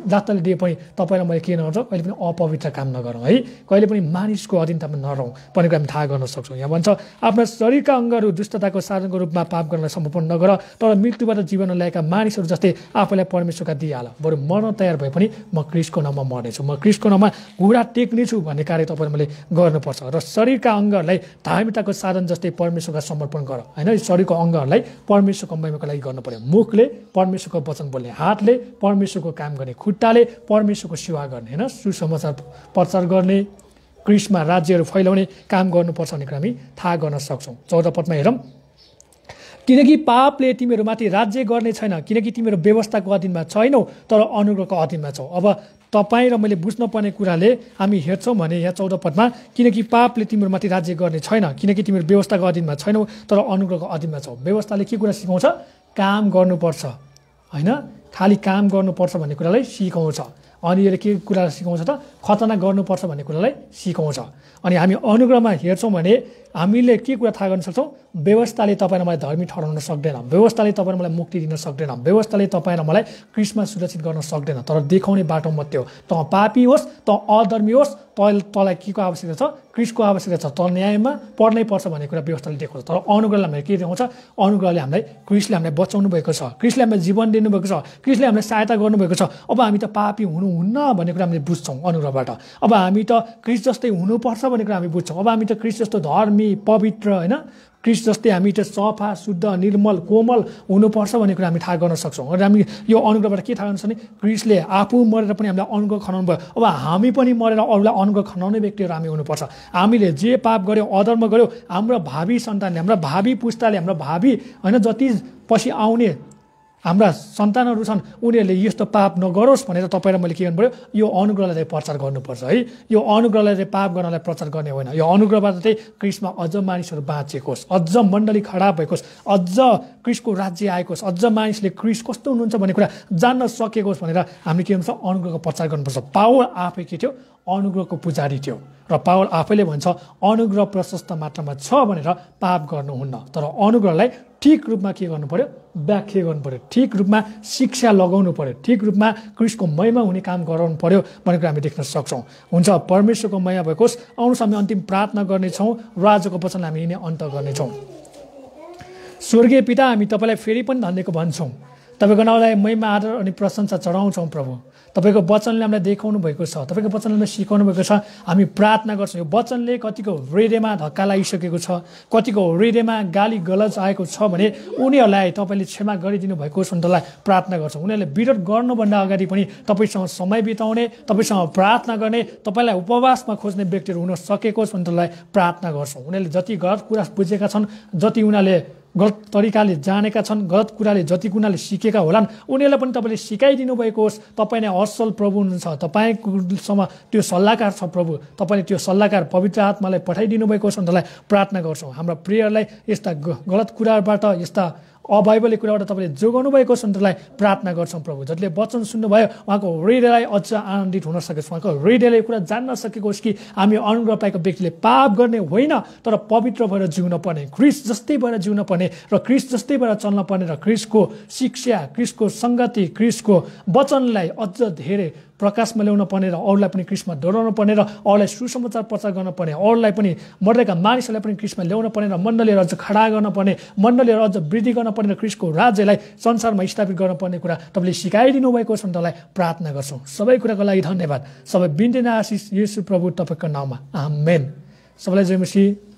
लात्ताले दिए पनि तपाईँलाई मैले के नगर्छ? कहिले पनि अपवित्र काम नगरौँ है, कहिले पनि मानिसको अधीनतामा नरहौँ भन्ने कुरा हामी थाहा गर्न सक्छौँ। यहाँ भन्छ आफ्ना शरीरका अङ्गहरू दुष्टताको साधनको रूपमा पाप गर्नलाई समर्पण नगर, तर मृत्युबाट जीवनमा ल्याएका मानिसहरू जस्तै आफूलाई परमेश्वरका दिइहाल। बरु मर्न तयार भए पनि म क्रिस्टको नाममा मर्नेछु, म क्रिस्टको नाममा घुँडा टेक्नेछु भन्ने कार्य तपाईँले मैले गर्नुपर्छ। र शरीरका अङ्गहरूलाई धार्मिकताको साधन जस्तै परमेश्वरका समर्पण गर होइन। शरीरको अङ्गहरूलाई परमेश्वरको महिमाको लागि गर्नु पर्यो। मुखले परमेश्वरको वचन बोल्ने, हातले परमेश्वरको काम गर्ने, खुट्टाले परमेश्वरको सेवा गर्ने होइन, सुसमाचार प्रचार गर्ने, क्रिस्टमा राज्यहरू फैलाउने काम गर्नुपर्छ भन्ने कुरा हामी थाहा गर्न सक्छौँ। 14 पदमा हेरौँ, किनकि पापले तिमीहरूमाथि राज्य गर्ने छैन, किनकि तिमीहरू व्यवस्थाको अधीनमा छैनौ तर अनुग्रहको अधीनमा छौ। अब तपाईँ र मैले बुझ्नुपर्ने कुराले हामी हेर्छौँ भने यहाँ 14 पदमा किनकि पापले तिमीहरूमाथि राज्य गर्ने छैन, किनकि तिमीहरू व्यवस्थाको अधीनमा छैनौ तर अनुग्रहको अधीनमा छौ। व्यवस्थाले के कुरा सिकाउँछ? काम गर्नुपर्छ होइन, खालि काम गर्नुपर्छ भन्ने कुरालाई सिकाउँछ। अनि यसले के कुरा सिकाउँछ त? खतना गर्नुपर्छ भन्ने कुरालाई सिकाउँछ। अनि हामी अनुग्रहमा हेर्छौँ भने हामीले के कुरा थाहा गर्न सक्छौँ? व्यवस्थाले तपाईँ र मलाई धर्मी ठहराउन सक्दैन, व्यवस्थाले तपाईँ र मलाई मुक्ति दिन सक्दैन, व्यवस्थाले तपाईँ र मलाई क्रिस्टमा सुरक्षित गर्न सक्दैन। तर देखाउने बाटो मात्रै हो। त पापी होस्, त अधर्मी होस्, तँलाई के को आवश्यकता छ? क्रिस्टको आवश्यकता छ। त न्यायमा पढ्नै पर्छ भन्ने कुरा व्यवस्थाले देखाउँछ। तर अनुग्रहले हामीलाई के देखाउँछ? अनुग्रहले हामीलाई क्रिस्टले हामीलाई बचाउनु भएको छ, क्रिस्टले हामीलाई जीवन दिनुभएको छ, क्रिस्टले हामीलाई सहायता गर्नुभएको छ। अब हामी त पापी हुनुहुन्न भन्ने कुरा हामीले बुझ्छौँ अनुग्रहबाट। अब हामी त क्रिस्ट जस्तै हुनुपर्छ भन्ने कुरा हामी बुझ्छौँ। अब हामी त क्रिस्ट जस्तो धर्मी, पवित्र, होइन, क्रिस्ट जस्तै हामी त सफा, शुद्ध, निर्मल, कोमल हुनुपर्छ भन्ने कुरा हामी थाहा गर्न सक्छौँ। र हामी यो अनुग्रहबाट के थाहा गर्छ भने क्रिस्टले आफू मरेर पनि हामीलाई अनुग्रह खनाउनु भयो। अब हामी पनि मरेर अरूलाई अनुग्रह खनाउने व्यक्तिहरू हामी हुनुपर्छ। हामीले जे पाप गऱ्यौँ, अधर्म गऱ्यौँ, हाम्रो भावी सन्तानले, हाम्रो भावी पुस्ताले, हाम्रो भावी, होइन, जति पछि आउने हाम्रा सन्तानहरू छन् उनीहरूले यस्तो पाप नगरोस् भनेर तपाईँ र मैले के गर्नु पऱ्यो? यो अनुग्रहलाई प्रचार गर्नुपर्छ है। यो अनुग्रहलाई पाप गर्नलाई प्रचार गर्ने होइन। यो अनुग्रहबाट चाहिँ क्रिस्टमा अझ मानिसहरू बाँचेको होस्, अझ मण्डली खडा भएको होस्, अझ क्रिस्टको राज्य आएको होस्, अझ मानिसले क्रिस्ट कस्तो हुनुहुन्छ भन्ने कुरा जान्न सकेको होस् भनेर हामीले के गर्नुपर्छ? अनुग्रहको प्रचार गर्नुपर्छ। पावल आफै के थियो? अनुग्रहको पुजारी थियो। र पावल आफैले भन्छ अनुग्रह प्रशस्त मात्रामा छ भनेर पाप गर्नुहुन्न। तर अनुग्रहलाई ठिक रूपमा के गर्नु पर्यो? व्याख्या गर्नु पर्यो, ठिक रूपमा शिक्षा लगाउनु पर्यो, ठिक रूपमा क्रिस्टको महिमा हुने काम गराउनु पर्यो भन्ने कुरा हामी देख्न सक्छौँ। हुन्छ, परमेश्वरको महिमा भएको होस्। आउनुहोस् हामी अन्तिम प्रार्थना गर्नेछौँ र आजको वचन हामी यिनै अन्त गर्नेछौँ। स्वर्गीय पिता, हामी तपाईँलाई फेरि पनि धन्यवाद भन्छौँ। तपाईँको नाउँलाई महिमा, आदर अनि प्रशंसा चढाउँछौँ प्रभु। तपाईँको वचनले हामीलाई देखाउनु भएको छ, तपाईँको वचनले हामीलाई सिकाउनु भएको छ। हामी प्रार्थना गर्छौँ यो वचनले कतिको हृदयमा धक्का लागिसकेको छ, कतिको हृदयमा गाली गलज आएको छ भने उनीहरूलाई तपाईँले क्षमा गरिदिनु भएको छ भने तँलाई प्रार्थना गर्छौँ। उनीहरूले विरोध गर्नुभन्दा अगाडि पनि तपाईँसँग समय बिताउने, तपाईँसँग प्रार्थना गर्ने, तपाईँलाई उपवासमा खोज्ने व्यक्तिहरू हुन सकेको छ भने तँलाई प्रार्थना गर्छौँ। उनीहरूले जति गलत कुरा बुझेका छन्, जति उनीहरूले गलत तरिकाले जानेका छन्, गलत कुराले जति उनीहरूले सिकेका होलान्, उनीहरूलाई पनि तपाईँले सिकाइदिनु भएको होस्। तपाईँ नै असल प्रभु हुनुहुन्छ, तपाईँसँग त्यो सल्लाहकार छ प्रभु। तपाईँले त्यो सल्लाहकार पवित्र आत्मालाई पठाइदिनु भएको होस् भनेर प्रार्थना गर्छौँ। हाम्रा प्रियहरूलाई यस्ता गलत कुराबाट, यस्ता अबाइबलले कुराबाट तपाईँले जोगाउनु भएको छ भनेर प्रार्थना गर्छौँ प्रभु। जसले वचन सुन्नुभयो उहाँको हृदयलाई अझ आनन्दित हुन सकोस्, उहाँको हृदयले कुरा जान्न सकेको होस् कि हामी अनुग्रह पाएको व्यक्तिले पाप गर्ने होइन तर पवित्र भएर जिउन पर्ने, क्रिस्ट जस्तै भएर जिउन पर्ने र क्रिस्ट जस्तै भएर चल्न पर्ने र क्रिस्टको शिक्षा, क्रिस्टको सङ्गति, क्रिस्टको वचनलाई अझ धेरै प्रकाशमा ल्याउन पर्ने र अरूलाई पनि क्रिस्टमा दोहोऱ्याउनु पर्ने र अरूलाई सुसमाचार प्रचार गर्न पर्ने, अरूलाई पनि मर्देका मानिसहरूलाई पनि क्रिस्टमा ल्याउन पर्ने र मण्डलीहरू अझ खडा गर्न पर्ने, मण्डलीहरू अझ वृद्धि गर्न पर्ने र क्रिस्टको राज्यलाई संसारमा स्थापित गर्न पर्ने कुरा तपाईँले सिकाइदिनु भएको छ भने तपाईँलाई प्रार्थना गर्छौँ। सबै कुराको लागि धन्यवाद। सबै बिन्ती आशिष येशू प्रभु तपाईँको नाउँमा, आमेन। सबैलाई जय मसीह।